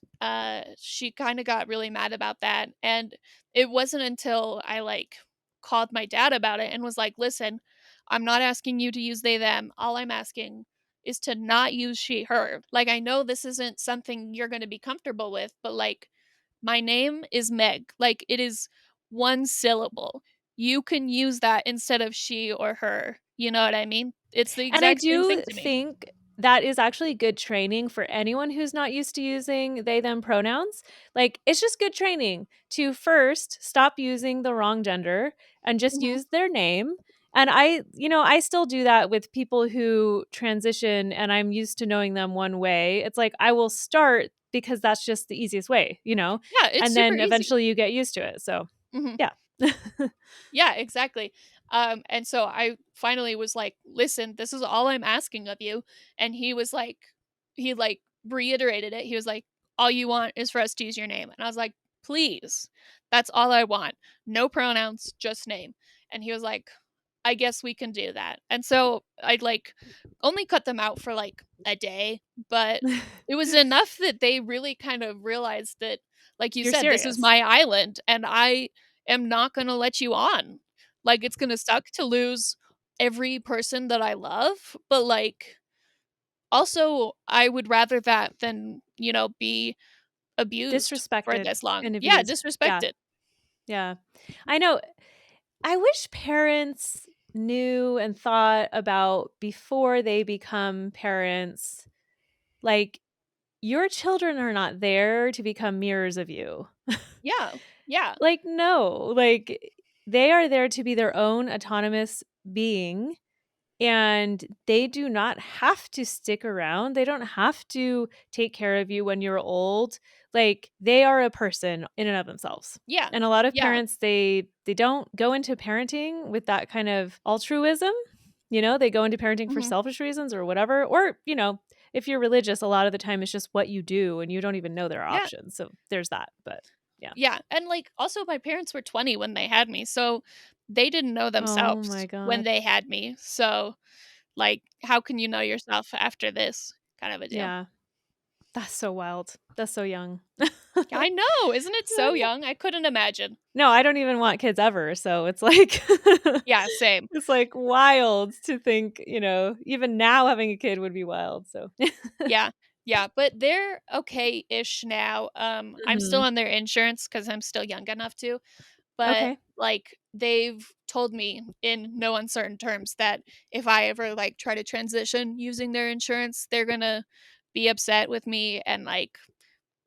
she kind of got really mad about that. And it wasn't until I like called my dad about it and was like, listen, I'm not asking you to use they them. All I'm asking is to not use she her. Like, I know this isn't something you're going to be comfortable with, but like, my name is Meg. Like, it is one syllable. You can use that instead of she or her. You know what I mean? It's the And I exact same do thing to me. think that is actually good training for anyone who's not used to using they them pronouns. Like, it's just good training to first stop using the wrong gender and just Mhm. use their name. And I still do that with people who transition and I'm used to knowing them one way. It's like I will start because that's just the easiest way. Yeah, it's And super then easy. eventually you get used to it. So, Mhm. yeah. Yeah, exactly. And so I finally was like, listen, this is all I'm asking of you. And he like reiterated it. He was like, all you want is for us to use your name. And I was like, please, that's all I want. No pronouns, just name. And he was like, I guess we can do that. And so I'd like only cut them out for like a day, but it was enough that they really kind of realized that, like you You're said, this is serious. my island and I am not going to let you on. Like, it's gonna suck to lose every person that I love, but, like, also, I would rather that than, be abused for Disrespected this long. and Yeah, abused. Yeah. disrespected. Yeah. I know. I wish parents knew and thought about before they become parents, like, your children are not there to become mirrors of you. Yeah. Yeah. Like, no, like, they are there to be their own autonomous being, and they do not have to stick around. They don't have to take care of you when you're old. Like, they are a person in and of themselves. Yeah. And a lot of Yeah. parents, they don't go into parenting with that kind of altruism. They go into parenting for Mhm. selfish reasons or whatever. Or, if you're religious, a lot of the time it's just what you do and you don't even know there are Yeah. options. So there's that. But yeah. Yeah, and, like, also my parents were 20 when they had me, so they didn't know Oh my themselves when God. they had me, so, like, how can you know yourself after this kind of a deal? Yeah. That's so wild. That's so young. Yeah, I know, isn't it so young? I couldn't imagine. No, I don't even want kids ever, so it's like Yeah, same. it's, like, wild to think, even now having a kid would be wild, so Yeah, yeah, but they're okay-ish now, I'm still Mhm. on their insurance because 'cause I'm still young enough to, but, Okay. like, they've told me in no uncertain terms that if I ever, like, try to transition using their insurance, they're gonna be upset with me and, like,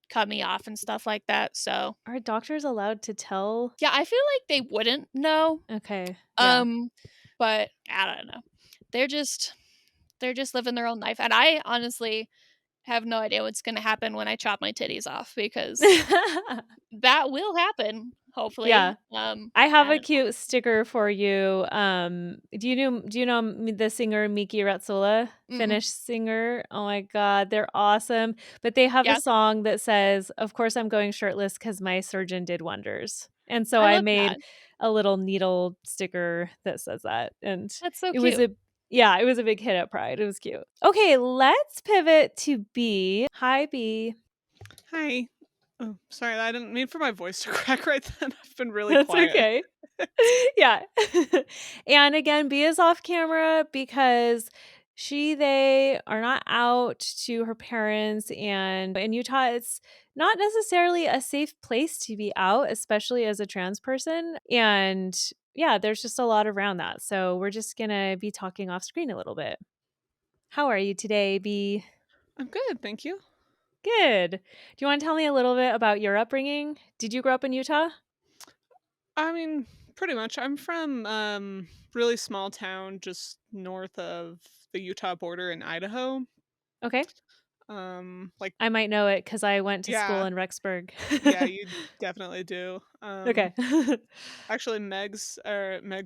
cut me off and stuff like that, so Are doctors allowed to tell? yeah, I feel like they wouldn't know, Okay, yeah. um, but I don't know. They're just they're just living their own life, and I honestly have no idea what's gonna happen when I chop my titties off because that will happen, hopefully, Yeah. I have a and cute sticker for you. Do you know the singer Miki Ratsula, mm-mm. Finnish singer? Oh my god, they're awesome. But they have a Yeah, song that says, "Of course I'm going shirtless cuz my surgeon did wonders." And so I I love made that. a little needle sticker that says that. And That's so it was cute. a yeah, it was a big hit at Pride. It was cute. Okay, let's pivot to B. Hi B. Hi. Oh, sorry, I didn't mean for my voice to crack right then. I've been really That's quiet. okay. Yeah. And again, B is off camera because they are not out to her parents, and in Utah it's not necessarily a safe place to be out, especially as a trans person. And yeah, there's just a lot around that. So we're just gonna be talking off screen a little bit. How are you today, B? I'm good, thank you. Good. Do you want to tell me a little bit about your upbringing? Did you grow up in Utah? I mean, pretty much. I'm from really small town just north of the Utah border in Idaho. Okay. Like I might know it because I went to school yeah, in Rexburg. yeah, you definitely do. Okay. Actually Meg's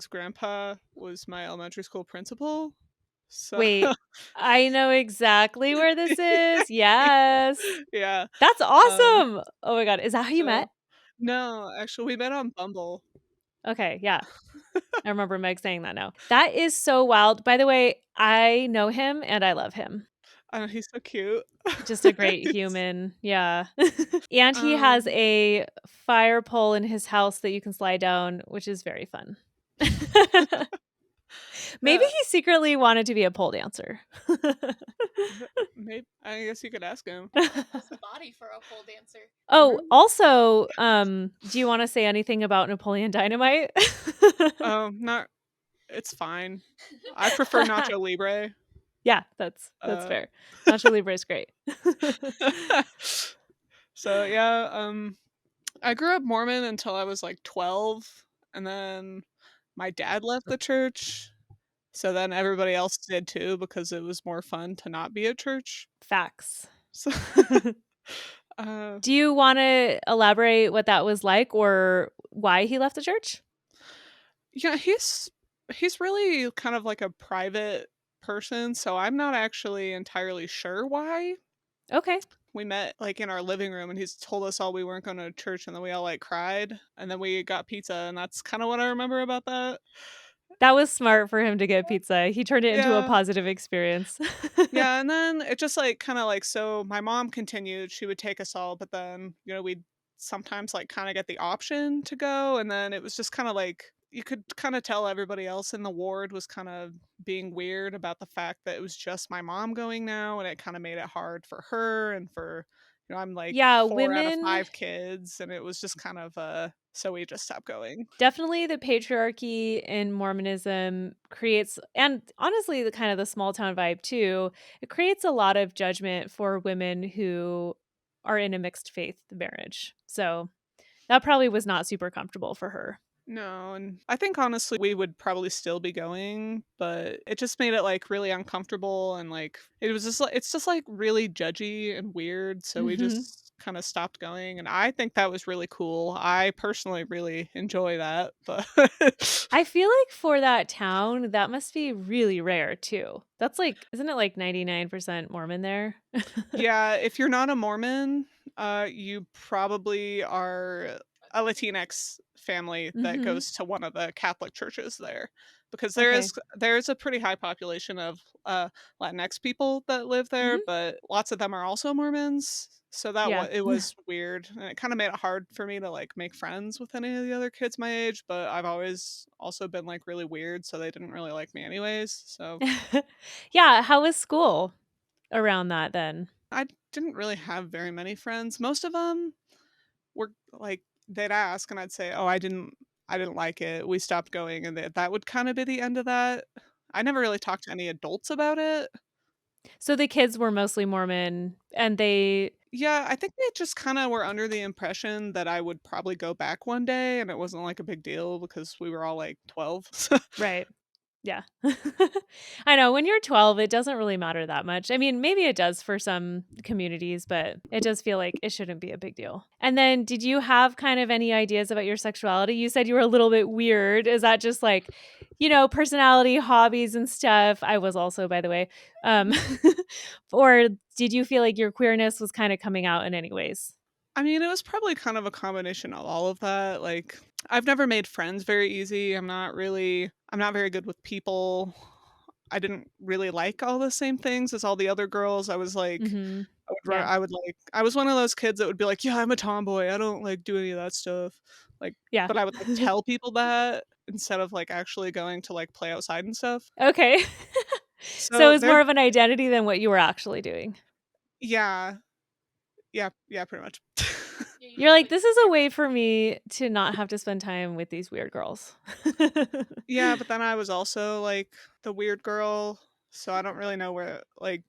grandpa was my elementary school principal. So Wait, I know exactly where this is. Yes. yeah. That's Um awesome. Oh my god, is that how you so met? no, actually we met on Bumble. Okay, yeah. I remember Meg saying that now. That is so wild. By the way, I know him and I love him. I know he's so cute. Just a great He's human. Yeah. And he has um a fire pole in his house that you can slide down, which is very fun. Maybe yeah. he secretly wanted to be a pole dancer. Maybe I guess you could ask him. Has the body for a pole dancer. Oh, also, do you wanna say anything about Napoleon Dynamite? Not it's fine. I prefer Nacho Libre. Yeah, that's Uh fair. Nacho Libre is great. so yeah, I grew up Mormon until I was like 12, and then my dad left the church. So then everybody else did too because it was more fun to not be at church. Facts. So uh Do you wanna elaborate what that was like or why he left the church? yeah, he's really kind of like a private person, so I'm not actually entirely sure why. Okay. We met like in our living room and he's told us all we weren't going to church and then we all like cried and then we got pizza and that's kind of what I remember about that. That was smart for him to get pizza. He turned it into a Yeah. positive experience. Yeah, and then it just like kind of like so my mom continued, she would take us all, but then, we'd sometimes like kind of get the option to go and then it was just kind of like you could kind of tell everybody else in the ward was kind of being weird about the fact that it was just my mom going now, and it kind of made it hard for her and for, I'm like Yeah, 4 out of women 5 kids, and it was just kind of so we just stopped going. definitely the patriarchy in Mormonism creates, and honestly, the kind of the small town vibe too, it creates a lot of judgment for women who are in a mixed faith marriage. So that probably was not super comfortable for her. No, and I think honestly we would probably still be going, but it just made it like really uncomfortable, and like it was just like it's just like really judgy and weird, so we Mhm. just kind of stopped going, and I think that was really cool. I personally really enjoy that, but I feel like for that town, that must be really rare too. That's like, isn't it like 99% Mormon there? yeah, if you're not a Mormon, you probably are a Latinx family that Mhm. goes to one of the Catholic churches there, because Okay. there's a pretty high population of Latinx people that live there, Mhm. but lots of them are also Mormons. So Yeah. it was weird, and it kind of made it hard for me to like make friends with any of the other kids my age. But I've always also been like really weird, so they didn't really like me anyways. So Yeah, how was school around that then? I didn't really have very many friends. Most of them were like they'd ask and I'd say, "Oh, I didn't like it. We stopped going." And that would kind of be the end of that. I never really talked to any adults about it. So the kids were mostly Mormon and they Yeah, I think they just kind of were under the impression that I would probably go back one day, and it wasn't like a big deal because we were all like 12. right. Yeah. I know when you're 12, it doesn't really matter that much. I mean, maybe it does for some communities, but it does feel like it shouldn't be a big deal. And then did you have kind of any ideas about your sexuality? You said you were a little bit weird. Is that just like, personality, hobbies and stuff? I was also, by the way. Um or did you feel like your queerness was kind of coming out in any ways? I mean, it was probably kind of a combination of all of that. Like, I've never made friends very easy. I'm not very good with people. I didn't really like all the same things as all the other girls. I was like, Mhm. Yeah. I was one of those kids that would be like, yeah, I'm a tomboy. I don't like do any of that stuff. Like, Yeah. but I would like tell people that instead of like actually going to like play outside and stuff. Okay. So So it's there, more of an identity than what you were actually doing. yeah, yeah, pretty much. You're like, "This is a way for me to not have to spend time with these weird girls." Yeah, but then I was also, like, the weird girl, so I don't really know where It's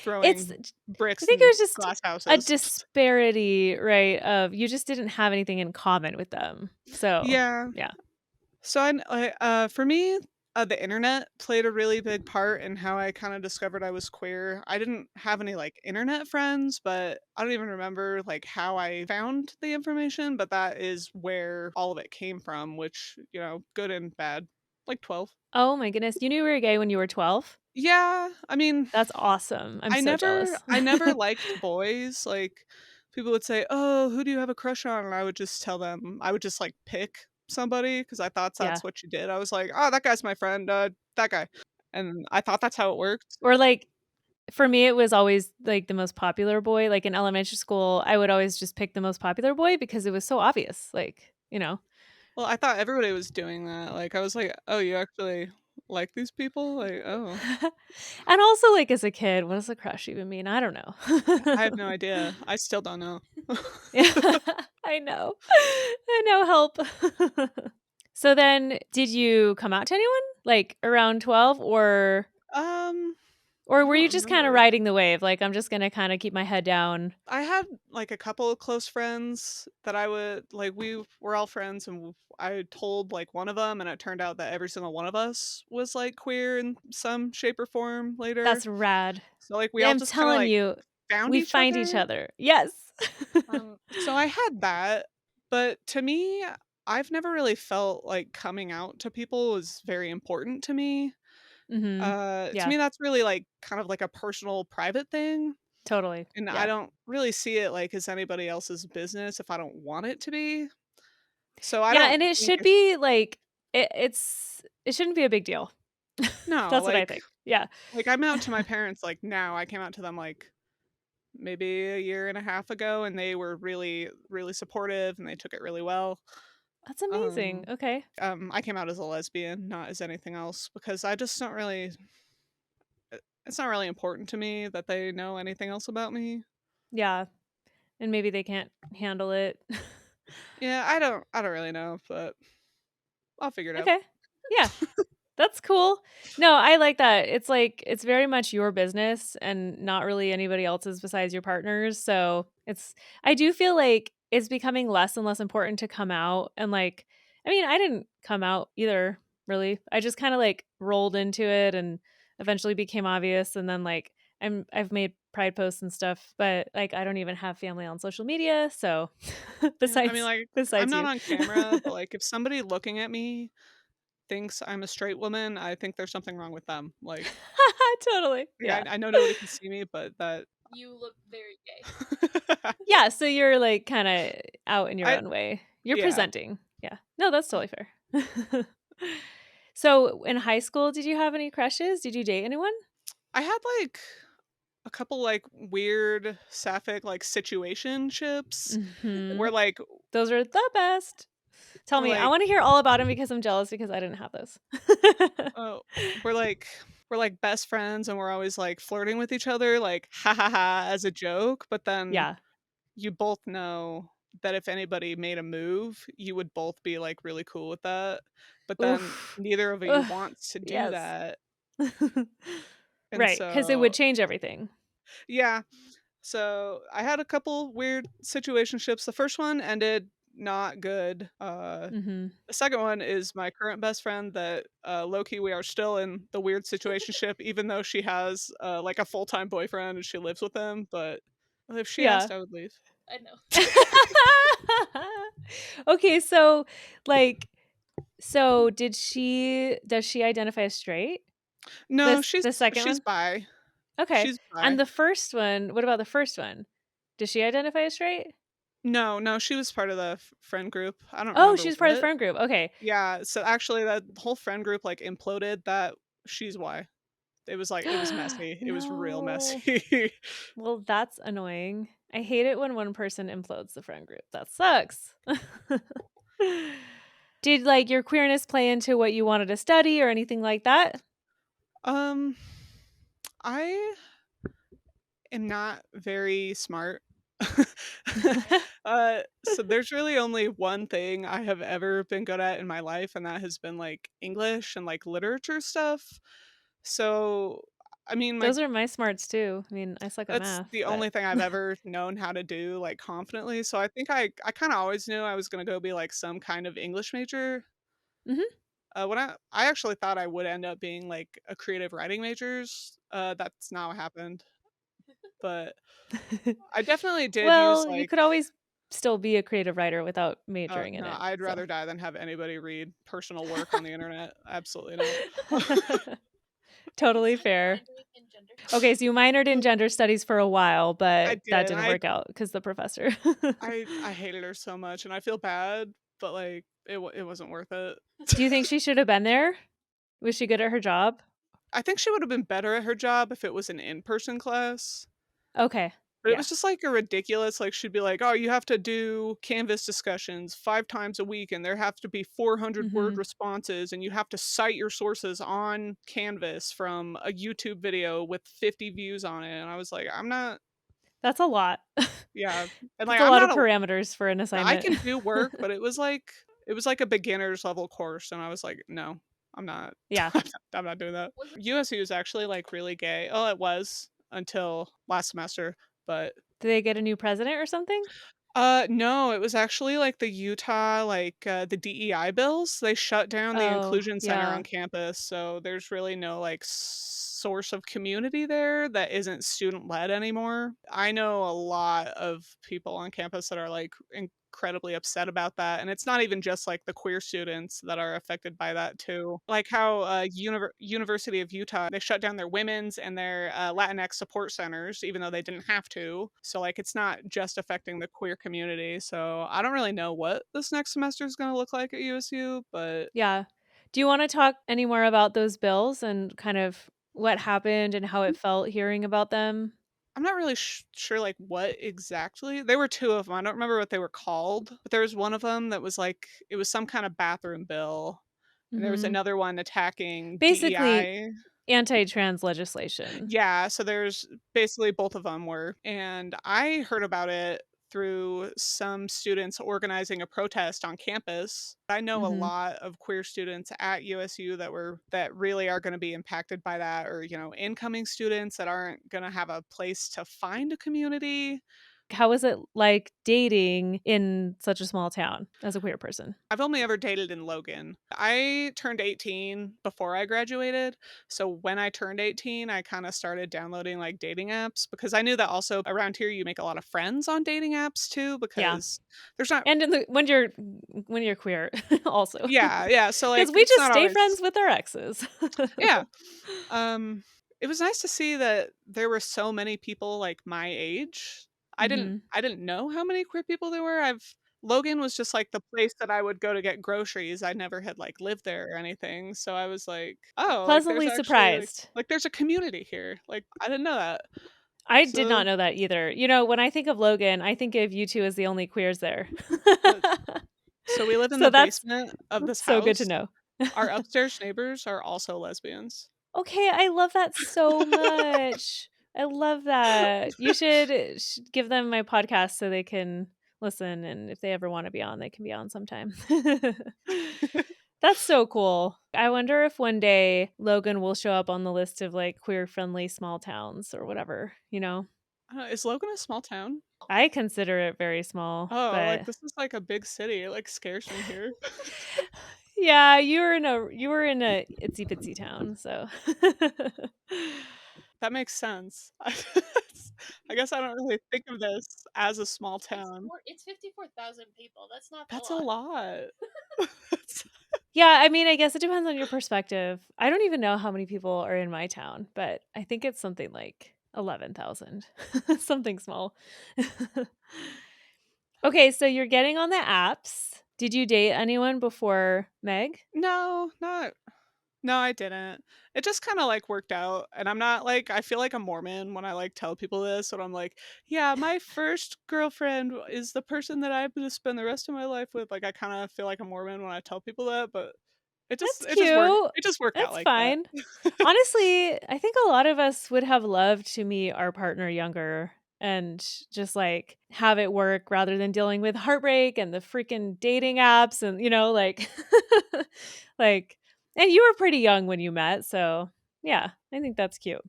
throwing I bricks think it in was just glass a houses. disparity, right, of you just didn't have anything in common with them. So, Yeah. yeah. So for me, the internet played a really big part in how I kinda discovered I was queer. I didn't have any, like, internet friends, but I don't even remember, like, how I found the information, but that is where all of it came from, which, good and bad. Like 12. Oh my goodness, you knew you were gay when you were 12? Yeah, I mean That's awesome. I'm so jealous. I never liked boys, like, people would say, "Oh, who do you have a crush on?" And I would just tell them I would just, like, pick somebody because I thought Yeah. that's what you did. I was like, "Oh, that guy's my friend, that guy." And I thought that's how it worked. Or, like, for me, it was always, like, the most popular boy. Like, in elementary school, I would always just pick the most popular boy because it was so obvious, like. Well, I thought everybody was doing that, like, I was like, "Oh, you actually like these people?" Like, "Oh." And also, like, as a kid, what does a crush even mean? I don't I have know. no idea. I still don't know. Yeah, I know. I know, help. So then, did you come out to anyone, like, around 12, or I were don't you just kinda remember. riding the wave, like, "I'm just gonna kinda keep my head down?" I had like a couple of close friends that I would like. We were all friends, and I told like one of them, and it turned out that every single one of us was like queer in some shape or form later. That's rad. So like we Yeah, all I'm just kind of telling like you, found we each find each other. other. Yes. So I had that, but to me, I've never really felt like coming out to people was very important to me. Mhm. To Yeah, me, that's really like kind of like a personal, private thing. totally. And I Yeah. don't really see it like as anybody else's business if I don't want it to be. So I Yeah, don't and it think should it's be, like it shouldn't be a big deal. no, That's what I think. Yeah. like I'm out to my parents like now. I came out to them like maybe a year and a half ago, and they were really, really supportive and they took it really well. That's amazing. Um, Okay. I came out as a lesbian, not as anything else, because I just don't really. It's not really important to me that they know anything else about me. Yeah. And maybe they can't handle it. Yeah, I don't really know, but I'll figure it out. Okay. Yeah. That's cool. No, I like that. It's like it's very much your business and not really anybody else's besides your partners. So I do feel like it's becoming less and less important to come out and like I mean, I didn't come out either, really. I just kind of like rolled into it and eventually became obvious and then like I've made pride posts and stuff, but like I don't even have family on social media, so Yeah, I mean, besides like, I'm besides not you. on camera, but, like, if somebody looking at me thinks I'm a straight woman, I think there's something wrong with them. Totally. Yeah. I know nobody can see me, but that You look very gay. Yeah, so you're, like, kinda out in your I own way. You're yeah. presenting. Yeah. No, that's totally fair. So, in high school, did you have any crushes? Did you date anyone? I had, like, a couple, like, weird sapphic, like, situationships where, Mhm. like Those are the best. Tell where, me. I like, wanna hear all about them because I'm jealous because I didn't have those. oh, we're, like we're, like, best friends and we're always, like, flirting with each other, like, "Ha ha ha," as a joke, but then Yeah. you both know that if anybody made a move, you would both be, like, really cool with that, but then Oof. neither of you Ugh, wants to do yes. that, and Right, because it would so change everything. yeah. So, I had a couple weird situationships. The first one ended not good. Mhm. The second one is my current best friend that, low key, we are still in the weird situationship even though she has, like, a full-time boyfriend and she lives with him, but if she Yeah. asked, I would leave. I know. Okay, so, like so does she identify as straight? No, The second she's one? bi. Okay. She's And bi. the first one, what about the first one? Does she identify as straight? No, no, she was part of the friend group. I don't Oh, remember she's part of the what. friend group. Okay. Yeah, so actually that whole friend group, like, imploded. She's why. It was messy. It was real No. messy. Well, that's annoying. I hate it when one person implodes the friend group. That sucks. Did like your queerness play into what you wanted to study or anything like that? Um, I am not very smart. So there's really only one thing I have ever been good at in my life, and that has been, like, English and, like, literature stuff. So, I mean, my Those are my smarts too. I mean, I suck at that's math, the but only thing I've ever known how to do, like, confidently, so I think I kinda always knew I was gonna go be, like, some kind of English major. Mhm. When I actually thought I would end up being, like, a creative writing majors, that's not what happened, but I definitely did use, Well, you like could always still be a creative writer without majoring in no, it, I'd so. rather die than have anybody read personal work on the internet, absolutely not. Totally Besides fair. minoring in gender Okay, so you minored in Well, gender studies for a while, I but that did, and didn't work out because the professor. I hated her so much, and I feel bad, but, like, it wasn't worth it. Do you think she should have been there? Was she good at her job? I think she would've been better at her job if it was an in-person class. Okay. But it Yeah. was just, like, a ridiculous like, she'd be like, "Oh, you have to do Canvas discussions 5 times a week, and there have to be 400-word Mhm. responses, and you have to cite your sources on Canvas from a YouTube video with 50 views on it," and I was like, "I'm not." That's a lot. Yeah, and, like, That's a I'm lot not of a parameters for an I assignment. can do work, but it was like a beginner's level course, and I was like, "No, I'm not. Yeah. I'm not doing that." was it USU is actually, like, really gay. Oh, it was until last semester, but Did they get a new president or something? no, it was actually, like, the Utah, like, the DEI bills. They shut down the Oh, inclusion center yeah. on campus, so there's really no, like, source of community there that isn't student-led anymore. I know a lot of people on campus that are, like, incredibly upset about that, and it's not even just, like, the queer students that are affected by that too. Like how, University of Utah, they shut down their women's and their, Latinx support centers, even though they didn't have to. So, like, it's not just affecting the queer community, so I don't really know what this next semester is gonna look like at USU, but Yeah. Do you wanna talk any more about those bills and kind of what happened and how it felt hearing about them? I'm not really sure like what exactly. There were two of them. I don't remember what they were called, but there was one of them that was like it was some kind of bathroom bill, and there was Mhm. another one attacking Basically, DEI. anti-trans legislation. Yeah, so there's basically both of them were, and I heard about it through some students organizing a protest on campus. I know a Mhm. lot of queer students at USU that really are going to be impacted by that, or incoming students that aren't going to have a place to find a community. How was it like dating in such a small town as a queer person? I've only ever dated in Logan. I turned 18 before I graduated. So when I turned 18, I kind of started downloading like dating apps because I knew that also around here you make a lot of friends on dating apps too Yeah. because there's not. And when you're queer also. Yeah, yeah. So Cuz like we it's just not stay friends always. with our exes. Yeah. Um it was nice to see that there were so many people like my age. I didn't Mhm. I didn't know how many queer people there were. I've Logan was just like the place that I would go to get groceries. I never had like lived there or anything. So I was like, "Oh, like there's Pleasantly actually like surprised. like there's a community here." Like I didn't know that. I did not So know that either. When I think of Logan, I think of you two as the only queers there. uh, so we live in So the that's basement of this so good to house. know. Our upstairs neighbors are also lesbians. Okay, I love that so much. I love that. You should give them my podcast so they can listen, and if they ever want to be on, they can be on sometime. That's so cool. I wonder if one day Logan will show up on the list of like queer friendly small towns or whatever. Is Logan a small town? I consider it very small, Oh, like but this is like a big city. It like scares me here. yeah, you were in a itsy bitsy town, so That makes sense. I guess I don't really think of this as a small town. It's 54,000 people. That's not a That's a lot. lot. yeah, I mean, I guess it depends on your perspective. I don't even know how many people are in my town, but I think it's something like 11,000. Something small. Okay, so you're getting on the apps. Did you date anyone before Meg? No, no, I didn't. It just kind of like worked out. And I'm not like, I feel like a Mormon when I like tell people this, and I'm like, yeah, my first girlfriend is the person that I'm going to spend the rest of my life with. Like, I kind of feel like a Mormon when I tell people that, but it just, That's it just worked. cute. It just worked out That's like that. fine. Honestly, I think a lot of us would have loved to meet our partner younger and just like have it work rather than dealing with heartbreak and the freaking dating apps and like like and you were pretty young when you met, so yeah, I think that's cute.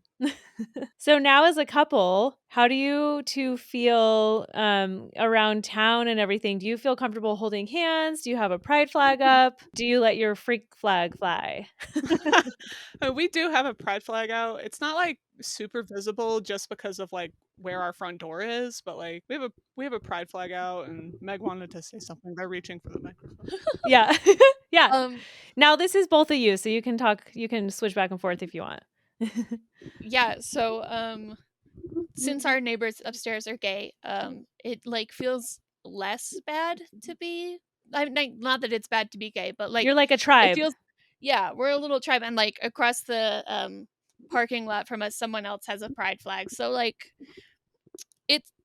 So now as a couple, how do you two feel around town and everything? Do you feel comfortable holding hands? Do you have a pride flag up? Do you let your freak flag fly? We do have a pride flag out. It's not like super visible just because of like where our front door is, but like we have a pride flag out, and Meg wanted to say something by reaching for the microphone. Yeah. Yeah. Um, Now this is both of you, so you can switch back and forth if you want. yeah, so since our neighbors upstairs are gay, it like feels less bad to be. I'm not that it's bad to be gay, but like You're like a it tribe. feels. Yeah, we're a little tribe, and like across the parking lot from us, someone else has a pride flag. So like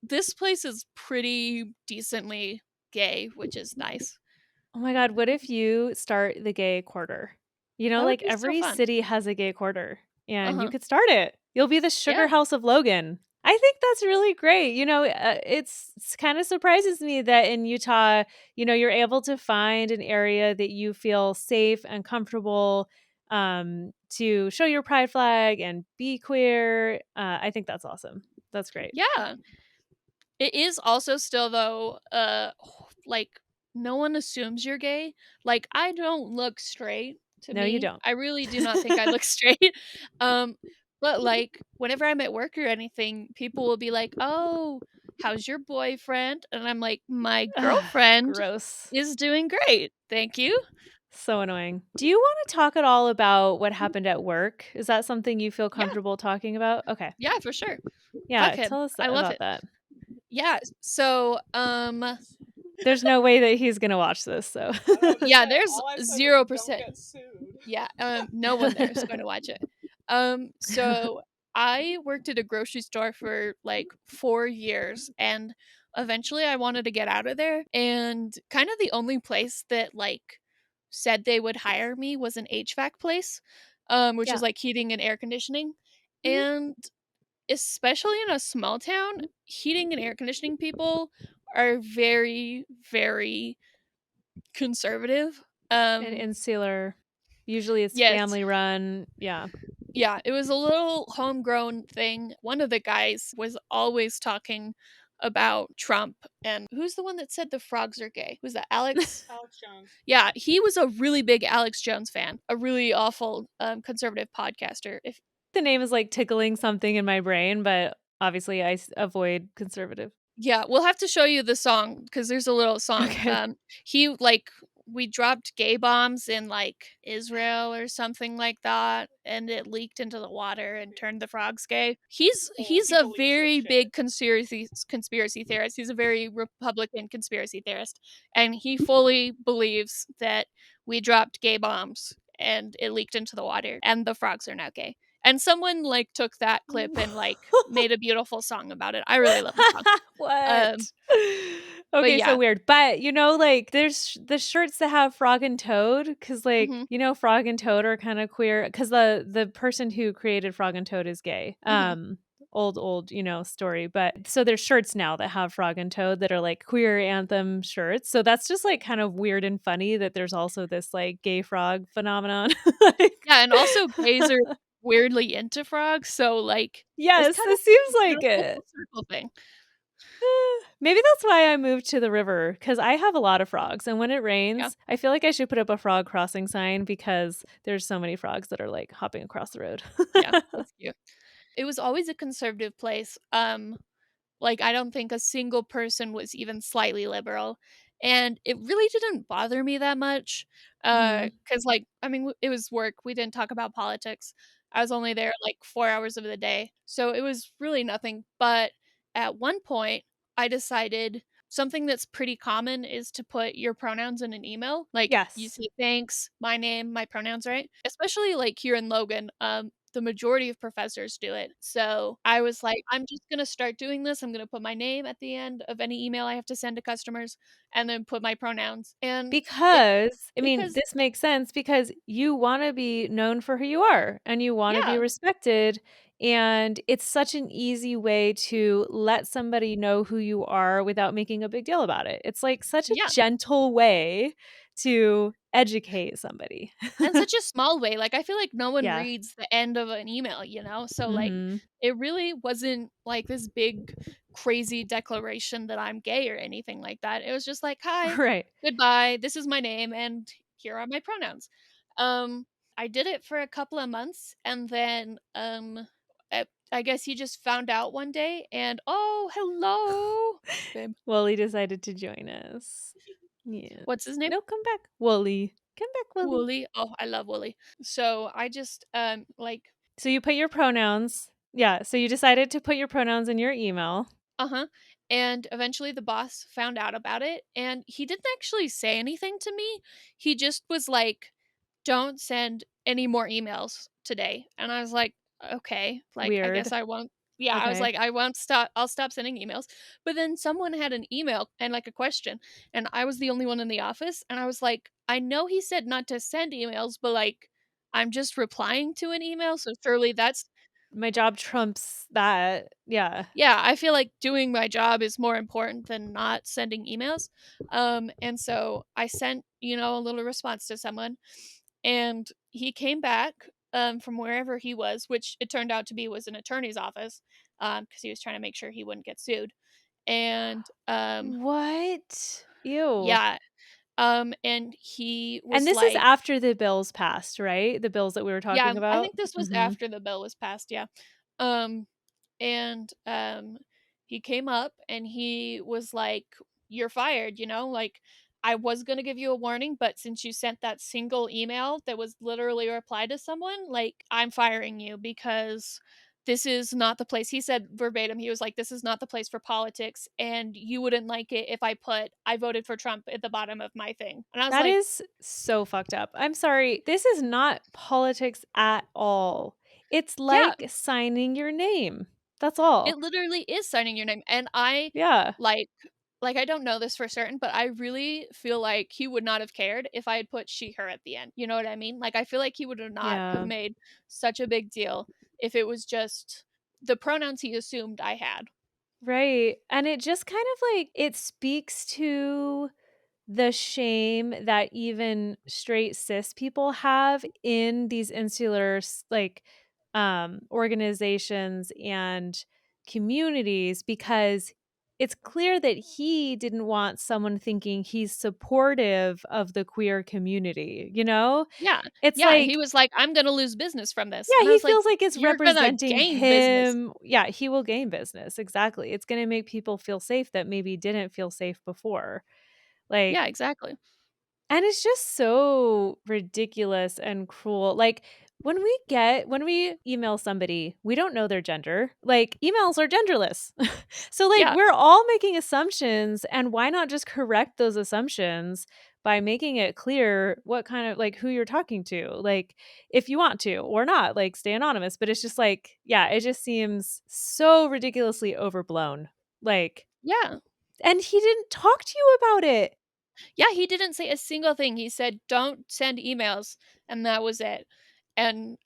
this place is pretty decently gay, which is nice. Oh my god, what if you start the gay quarter? That would Like be so every fun. city has a gay quarter and you Uh-huh. could start it. You'll be the sugar Yeah. house of Logan. I think that's really great. It's kind of surprises me that in Utah, you're able to find an area that you feel safe and comfortable to show your pride flag and be queer. I think that's awesome. That's great. Yeah. It is also still though, like no one assumes you're gay. Like I don't look straight to No, you me. don't. I really do not think I look straight. Um, but like whenever I'm at work or anything, people will be like, "Oh, how's your boyfriend?" And I'm like, "My Ugh, girlfriend gross. is doing great. Thank you." So annoying. Do you want to talk at all about what happened at work? Is that something you feel Yeah. comfortable talking about? Okay. Yeah, for sure. Yeah, Fuck him. tell us I love about it. that. Yeah. So, There's no way that he's going to watch this, so. yeah, there's 0%. Yeah, no one there is going to watch it. So I worked at a grocery store for like 4 years, and eventually I wanted to get out of there, and kind of the only place that like said they would hire me was an HVAC place, which is Yeah. like heating and air conditioning. Mhm. And especially in a small town, heating and air conditioning people are very, very conservative. And Um, insular. Usually it's yes, family run. Yeah. yeah, it was a little homegrown thing. One of the guys was always talking about Trump, and who's the one that said the frogs are gay? Was that Alex? Alex Jones. Yeah, he was a really big Alex Jones fan, a really awful conservative podcaster. If The name is like tickling something in my brain, but obviously avoid conservative. Yeah, we'll have to show you the song because there's a little song. Okay. He like we dropped gay bombs in like Israel or something like that, and it leaked into the water and turned the frogs gay. He's He a believes that very shit. big conspiracy theorist. He's a very Republican conspiracy theorist, and he fully believes that we dropped gay bombs and it leaked into the water, and the frogs are now gay. And someone like took that clip and like made a beautiful song about it. I really love the song. Um, What? but Okay, so yeah. weird. But like there's the shirts that have Frog and Toad because like Mhm, Frog and Toad are kind of queer because the person who created Frog and Toad is gay. mhm. Old story. But so there's shirts now that have Frog and Toad that are like queer anthem shirts. So that's just like kind of weird and funny that there's also this like gay frog phenomenon. Like Yeah, and also gays are weirdly into frogs, so, like, it's yes, kind of this seems a like beautiful it. full circle thing. Maybe that's why I moved to the river because I have a lot of frogs. And when it Yeah, rains, I feel like I should put up a frog crossing sign because there's so many frogs that are like hopping across the road. yeah, that's cute. It was always a conservative place, like, I don't think a single person was even slightly liberal, and it really didn't bother me that much, Mhm. because like, I mean, it was work, we didn't talk about politics. I was only there, like, 4 hours of the day, so it was really nothing, but at one point, I decided something that's pretty common is to put your pronouns in an email, like, you Yes. say, "Thanks, my name, my pronouns," right? Especially, like, here in Logan, the majority of professors do it. So I was like, I'm just going to start doing this. I'm going to put my name at the end of any email I have to send to customers and then put my pronouns. And it, Because, I mean, because, this makes sense because you want to be known for who you are and you want to be yeah, respected. And it's such an easy way to let somebody know who you are without making a big deal about it. It's like such a yeah. gentle way to educate somebody. And such a small way. Like, I feel like no one Yeah. reads the end of an email, you know? So, like, Mhm. it really wasn't like this big, crazy declaration that I'm gay or anything like that. It was just like, hi, Right. goodbye, this is my name, and here are my pronouns. Um, I did it for a couple of months, and then, I guess he just found out one day, and oh, hello, babe. Wooly decided to join us. Yes. What's his name? No, come back, Wooly. Come back, Wooly. Wooly. Oh, I love Wooly. So I just, like, So you put your pronouns. Yeah. So you decided to put your pronouns in your email. uh-huh. And eventually the boss found out about it, and he didn't actually say anything to me. He just was like, "Don't send any more emails today." And I was like, "Okay, like I guess Weird. I won't." Yeah, I was Okay. like, "I won't stop. I'll stop sending emails." But then someone had an email and like a question, and I was the only one in the office, and I was like, "I know he said not to send emails, but like I'm just replying to an email, so surely that's." My job trumps that. Yeah. Yeah, I feel like doing my job is more important than not sending emails. And so I sent, a little response to someone, and he came back from wherever he was, which it turned out to be was an attorney's office, because he was trying to make sure he wouldn't get sued. And What? Ew. yeah, and he And was this is like, after the bills passed, right? The bills that we were yeah, talking I about? think this was Mhm. after the bill was passed. Yeah. Um, and he came up and he was like, "You're fired," like, I was going to give you a warning, but since you sent that single email that was literally a reply to someone, like, I'm firing you because this is not the place. He said verbatim, he was like, "This is not the place for politics, and you wouldn't like it if I put I voted for Trump at the bottom of my thing." And I was That like, is so fucked up. I'm sorry. This is not politics at all. It's Yeah, like signing your name. That's all. it literally is signing your name, and I, Yeah. like I don't know this for certain, but I really feel like he would not have cared if I had put she, her at the end, you know what I mean? Like, I feel like he would have not have Yeah. made such a big deal if it was just the pronouns he assumed I had. Right. And it just kind of like it speaks to the shame that even straight cis people have in these insular organizations and communities, because it's clear that he didn't want someone thinking he's supportive of the queer community, you know? Yeah. It's Yeah, he like, was like, "I'm gonna lose business from this," yeah, and I he was like, feels like it's "You're gonna representing gain business." him. Yeah, he will gain business. Exactly. It's going to make people feel safe that maybe didn't feel safe before. Like, Yeah, exactly. and it's just so ridiculous and cruel. Like, when we email somebody, we don't know their gender. Like, emails are genderless. So like Yeah. we're all making assumptions, and why not just correct those assumptions by making it clear what kind of like who you're talking to. Like, if you want to or not, like stay anonymous, but it's just like, yeah, it just seems so ridiculously overblown. Like, Yeah. and he didn't talk to you about it. Yeah, he didn't say a single thing. He said, "Don't send emails," and that was it. And,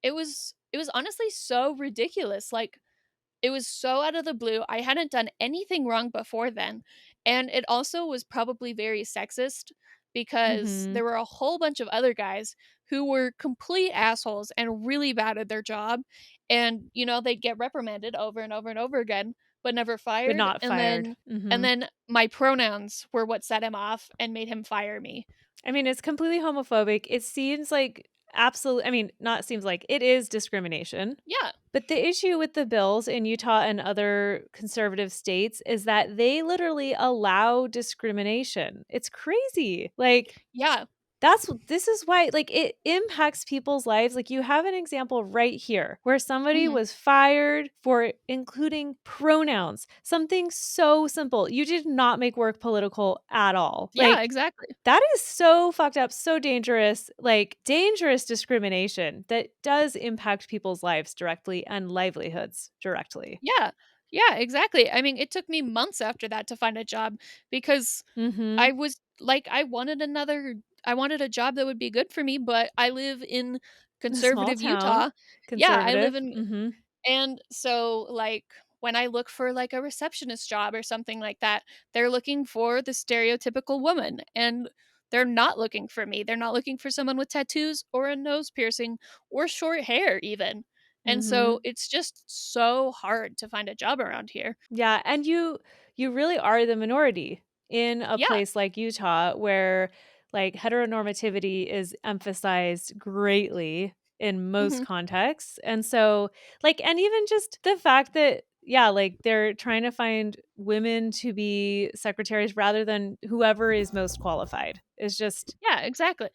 it was honestly so ridiculous, like, it was so out of the blue. I hadn't done anything wrong before then, and it also was probably very sexist because Mhm. there were a whole bunch of other guys who were complete assholes and really bad at their job, and, they'd get reprimanded over and over and over again, but never But fired, not and fired. then and Mhm. then my pronouns were what set him off and made him fire me. I mean, it's completely homophobic. It seems like not seems like, it is discrimination. Yeah, But the issue with the bills in Utah and other conservative states is that they literally allow discrimination. It's crazy. Like, yeah, this is why, like, it impacts people's lives. Like, you have an example right here where somebody mhm. was fired for including pronouns, something so simple. You did not make work political at all. Yeah, Like, exactly. that is so fucked up, so dangerous, like dangerous discrimination that does impact people's lives directly and livelihoods directly. Yeah. Yeah, exactly. I mean, it took me months after that to find a job because Mhm. I was like, I wanted a job that would be good for me, but I live in A small conservative town, Utah. Yeah, I live conservative. in Mhm. and so, like, when I look for, like, a receptionist job or something like that, they're looking for the stereotypical woman, and they're not looking for me. They're not looking for someone with tattoos or a nose piercing or short hair even. And so Mhm. it's just so hard to find a job around here. Yeah, and you really are the minority in a Yeah. place like Utah where like heteronormativity is emphasized greatly in most Mhm. contexts. And so like, and even just the fact that, yeah, like they're trying to find women to be secretaries rather than whoever is most qualified is just, Yeah, exactly.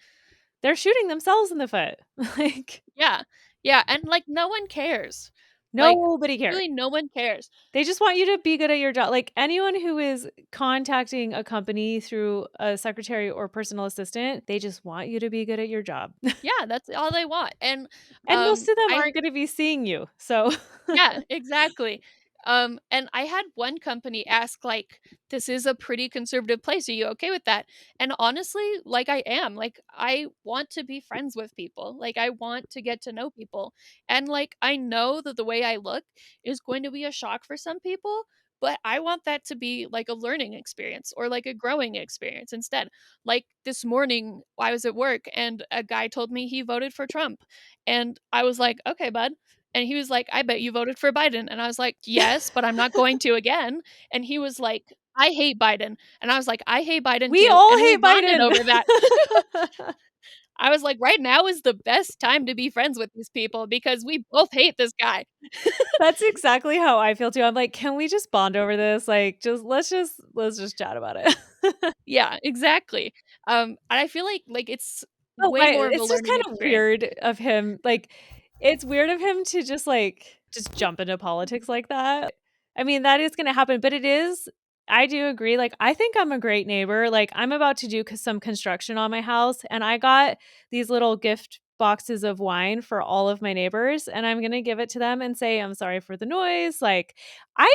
they're shooting themselves in the foot. Like, Yeah. Yeah, and, like, no one cares. Like, nobody cares. really no one cares. They just want you to be good at your job. Like, anyone who is contacting a company through a secretary or personal assistant, they just want you to be good at your job. Yeah, that's all they want, and, And most of them I aren't gonna be seeing you, so yeah, exactly. And I had one company ask, like, "This is a pretty conservative place. Are you okay with that?" And honestly, like, I am. Like, I want to be friends with people. Like, I want to get to know people. And, like, I know that the way I look is going to be a shock for some people, but I want that to be like a learning experience or like a growing experience instead. Like this morning, I was at work and a guy told me he voted for Trump. And I was like, okay, bud. And he was like, "I bet you voted for Biden." And I was like, "Yes, but I'm not going to again." And he was like, "I hate Biden." And I was like, "I hate Biden we too." all And we hate bonded Biden. over that. I was like, "Right now is the best time to be friends with these people because we both hate this guy." That's exactly how I feel too. I'm like, "Can we just bond over this? Like, just let's just chat about it." Yeah, exactly. And I feel like it's Oh, way more of a it's just learning kind of experience. weird of him, like, it's weird of him to just, like, just jump into politics like that. I mean, that is gonna happen, but I do agree, like, I think I'm a great neighbor. Like, I'm about to do some construction on my house, and I got these little gift boxes of wine for all of my neighbors, and I'm going to give it to them and say, I'm sorry for the noise. Like, I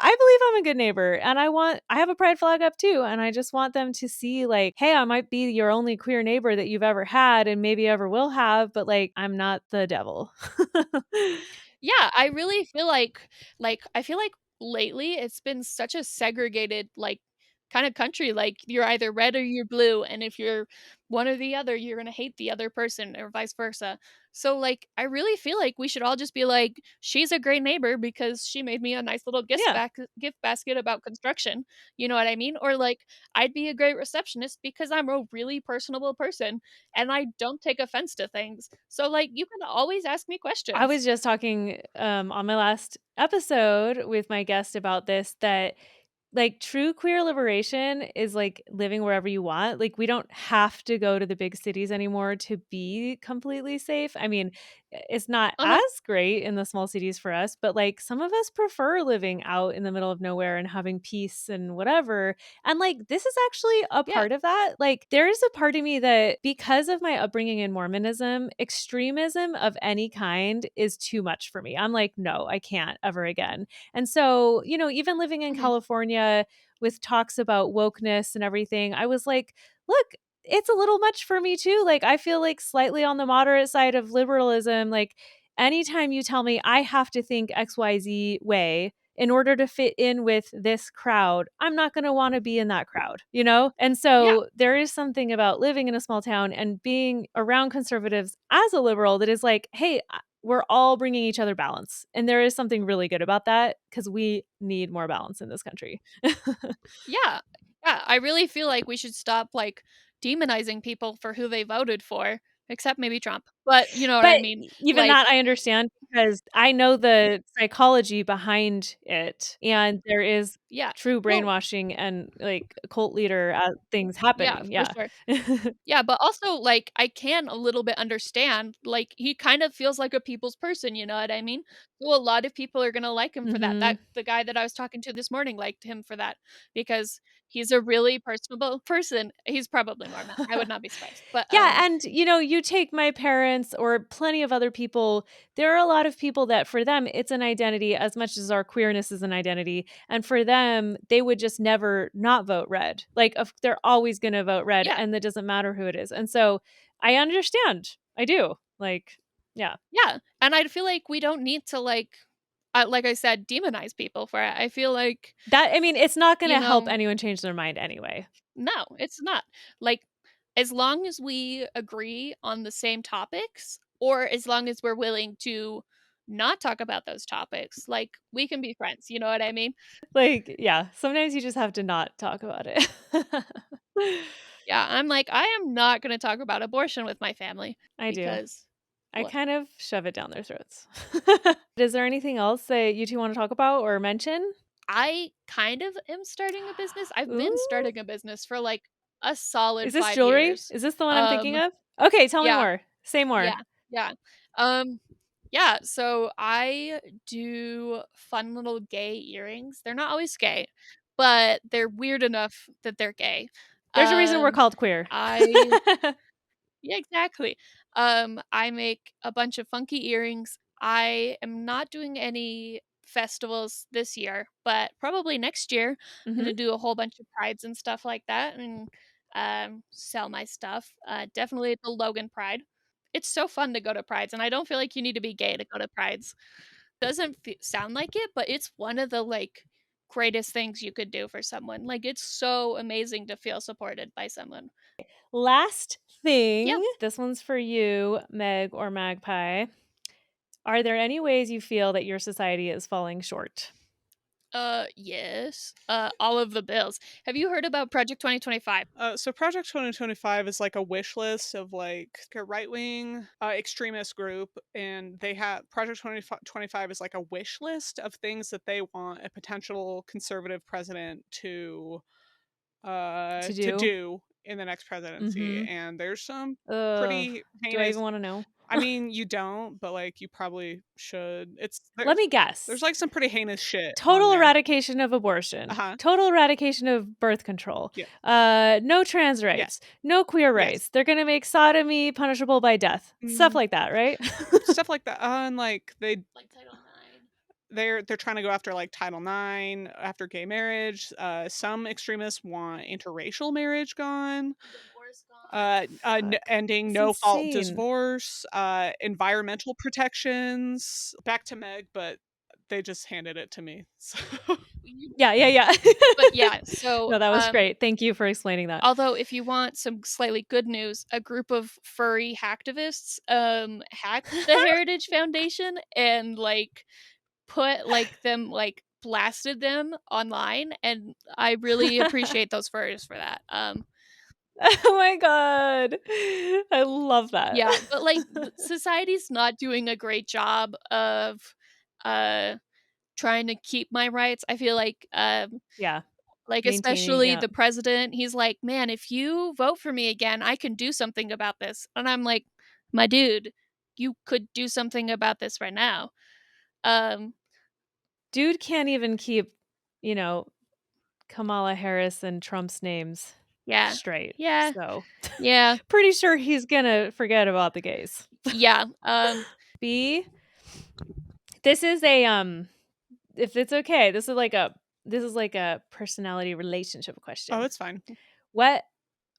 believe I'm a good neighbor, and I have a pride flag up too. And I just want them to see, like, hey, I might be your only queer neighbor that you've ever had and maybe ever will have, but like, I'm not the devil. Yeah, I really feel like I feel like lately it's been such a segregated like kind of country. Like you're either red or you're blue, and if you're one or the other, you're gonna hate the other person or vice versa. So like I really feel like we should all just be like, she's a great neighbor because she made me a nice little Yeah. gift basket about construction. You know what I mean? Or like I'd be a great receptionist because I'm a really personable person and I don't take offense to things. So like you can always ask me I questions. was just talking on my last episode with my guest about this, that like true queer liberation is like living wherever you want. Like we don't have to go to the big cities anymore to be completely safe. I mean, it's not as Uh-huh. great in the small cities for us, but like some of us prefer living out in the middle of nowhere and having peace and whatever. And like this is actually a Yeah. part of that. Like there's a part of me that, because of my upbringing in Mormonism, extremism of any kind is too much for me. I'm like, no, I can't ever again. And so, even living in Mhm. California with talks about wokeness and everything, I was like, look, it's a little much for me too. Like, I feel like slightly on the moderate side of liberalism. Like, anytime you tell me I have to think XYZ way in order to fit in with this crowd, I'm not going to want to be in that crowd? And Yeah. so there is something about living in a small town and being around conservatives as a liberal that is like, hey, we're all bringing each other balance. And there is something really good about that because we need more balance in this country. Yeah. Yeah, I really feel like we should stop, like, demonizing people for who they voted for, except maybe Trump, but you know what I But mean? even Like that I understand because I know the psychology behind it, and there is yeah. true Well, brainwashing and, like, cult leader, things yeah, happening, for yeah. sure. Yeah, but also, like, I can a little bit understand, like, he kind of feels like a people's person, you know what I mean? So a lot of people are gonna like him for that. Mhm. The guy that I was talking to this morning liked him for that because he's a really personable person. He's probably Mormon. I would not be surprised. But, Yeah, and, you take my parents or plenty of other people, there are a lot of people that for them, it's an identity as much as our queerness is an identity, and for them, they would just never not vote red. Like, they're always gonna vote red, yeah. and it doesn't matter who it is, and so, I understand. I do. Like, yeah. Yeah, and I feel like we don't need to, like I said, demonize people for it. I feel like, I mean, it's not you gonna help know anyone change their mind anyway. no, it's not. Like, as long as we agree on the same topics, or as long as we're willing to not talk about those topics, like, we can be friends, you know what I mean? Like, yeah, sometimes you just have to not talk about it. Yeah, I'm like, I am not gonna talk about abortion with my family I do. because I what? kind of shove it down their throats. Is there anything else that you 2 wanna talk about or mention? I kind of am starting a business. I've been Ooh, starting a business for, like, a solid is this 5 jewelry? years. Is this the one I'm thinking Um, of? Okay, tell me yeah, more. Say more. yeah, yeah. Um, yeah, so I do fun little gay earrings. They're not always gay, but they're weird enough that they're gay. There's a reason we're Um, called queer. I Yeah, exactly. I make a bunch of funky earrings. I am not doing any festivals this year, but probably next year, I'm Mhm. gonna do a whole bunch of prides and stuff like that and sell my stuff. Definitely the Logan Pride. It's so fun to go to prides, and I don't feel like you need to be gay to go to prides. Doesn't sound like it, but it's one of the like greatest things you could do for someone. Like it's so amazing to feel supported by someone. Last Yeah. thing, this one's for you, Meg or Magpie. Are there any ways you feel that your society is falling short? Yes. All of the bills. Have you heard about Project 2025? So Project 2025 is like a wish list of like a right wing extremist group, and they have Project 2025 is like a wish list of things that they want a potential conservative president To to do? do in the next presidency, Mhm. and there's some Ugh. pretty Do I heinous. even wanna know? I mean, you don't, but, like, you probably should. Let me There's, guess. like, some pretty heinous shit on Total there. eradication of abortion. Uh-huh. Total eradication of birth control. Yeah. No trans rights. Yes. No queer Yes. rights. They're gonna make sodomy punishable by death. Stuff like that, right? Stuff like that. And, like, Like Title IX. they're trying to go after, like, Title IX, after gay marriage. Some extremists want interracial marriage gone. Divorce gone. Ending It's no-fault insane. divorce, environmental protections. Back to Meg, but they just handed it to me. So Yeah. But yeah, so No, that was great. Thank you for explaining that. although if you want some slightly good news, a group of furry hacktivists hacked the Heritage Foundation and like put like them like blasted them online, and I really appreciate those furries for that. Oh my god. I love that. Yeah, but like society's not doing a great job of trying to keep my rights. I feel Yeah. like Maintaining, especially yeah. the president, he's like, "Man, if you vote for me again, I can do something about this." And I'm like, "My dude, you could do something about this right now." Dude can't even keep, you know, Kamala Harris and Trump's names Yeah. straight. Yeah. So Yeah. pretty sure he's gonna forget about the gays. Yeah. B, this is a if it's okay, this is like a personality relationship question. Oh, it's fine. What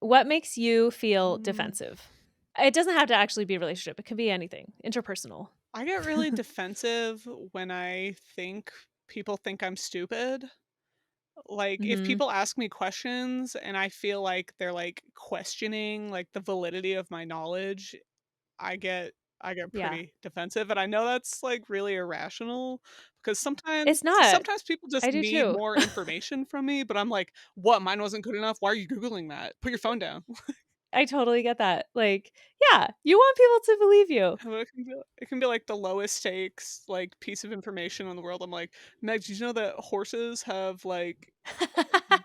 makes you feel Mm. defensive? It doesn't have to actually be a relationship. It can be anything. Interpersonal. I get really defensive when I think people think I'm stupid. Like, if Mhm. people ask me questions and I feel like they're, like, questioning, like, the validity of my knowledge, I get Yeah. pretty defensive, and I know that's, like, really irrational because It's not. sometimes people just I do need too. more information from me, but I'm like, "What? Mine wasn't good enough? Why are you Googling that? Put your phone down." I totally get that. Like, yeah, you want people to believe you. But it can be, like, the lowest stakes, like, piece of information in the world. I'm like, "Meg, did you know that horses have, like,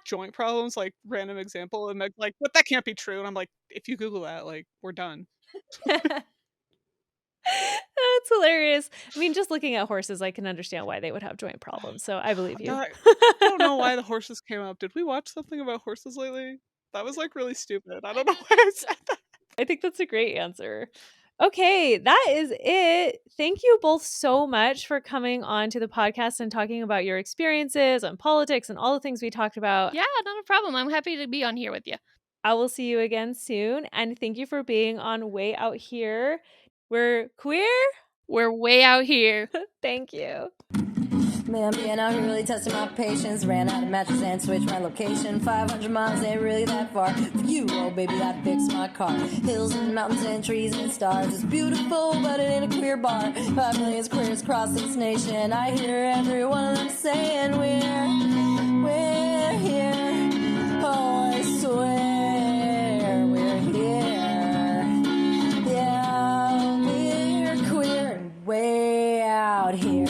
joint problems?" Like, random example, and Meg's like, "But that can't be true." And I'm like, "If you Google that, like, we're done." That's hilarious. I mean, just looking at horses, I can understand why they would have joint problems. So I believe you. I don't know why the horses came up. Did we watch something about horses lately? That was, like, really stupid. I don't know why I said that. I think that's a great answer. Okay, that is it. Thank you both so much for coming on to the podcast and talking about your experiences on politics and all the things we talked about. Yeah, not a problem. I'm happy to be on here with you. I will see you again soon. And thank you for being on Way Out Here. We're queer. We're way out here. Thank you. Man, being out here really testing my patience. Ran out of mattress and switched my location. 500 miles ain't really that far. For you, oh baby, I fixed my car. Hills and mountains and trees and stars. It's beautiful, but it ain't a queer bar. 5 million queers across this nation. I hear every one of them saying we're here. Oh, I swear we're here. Yeah, we're queer and way out here.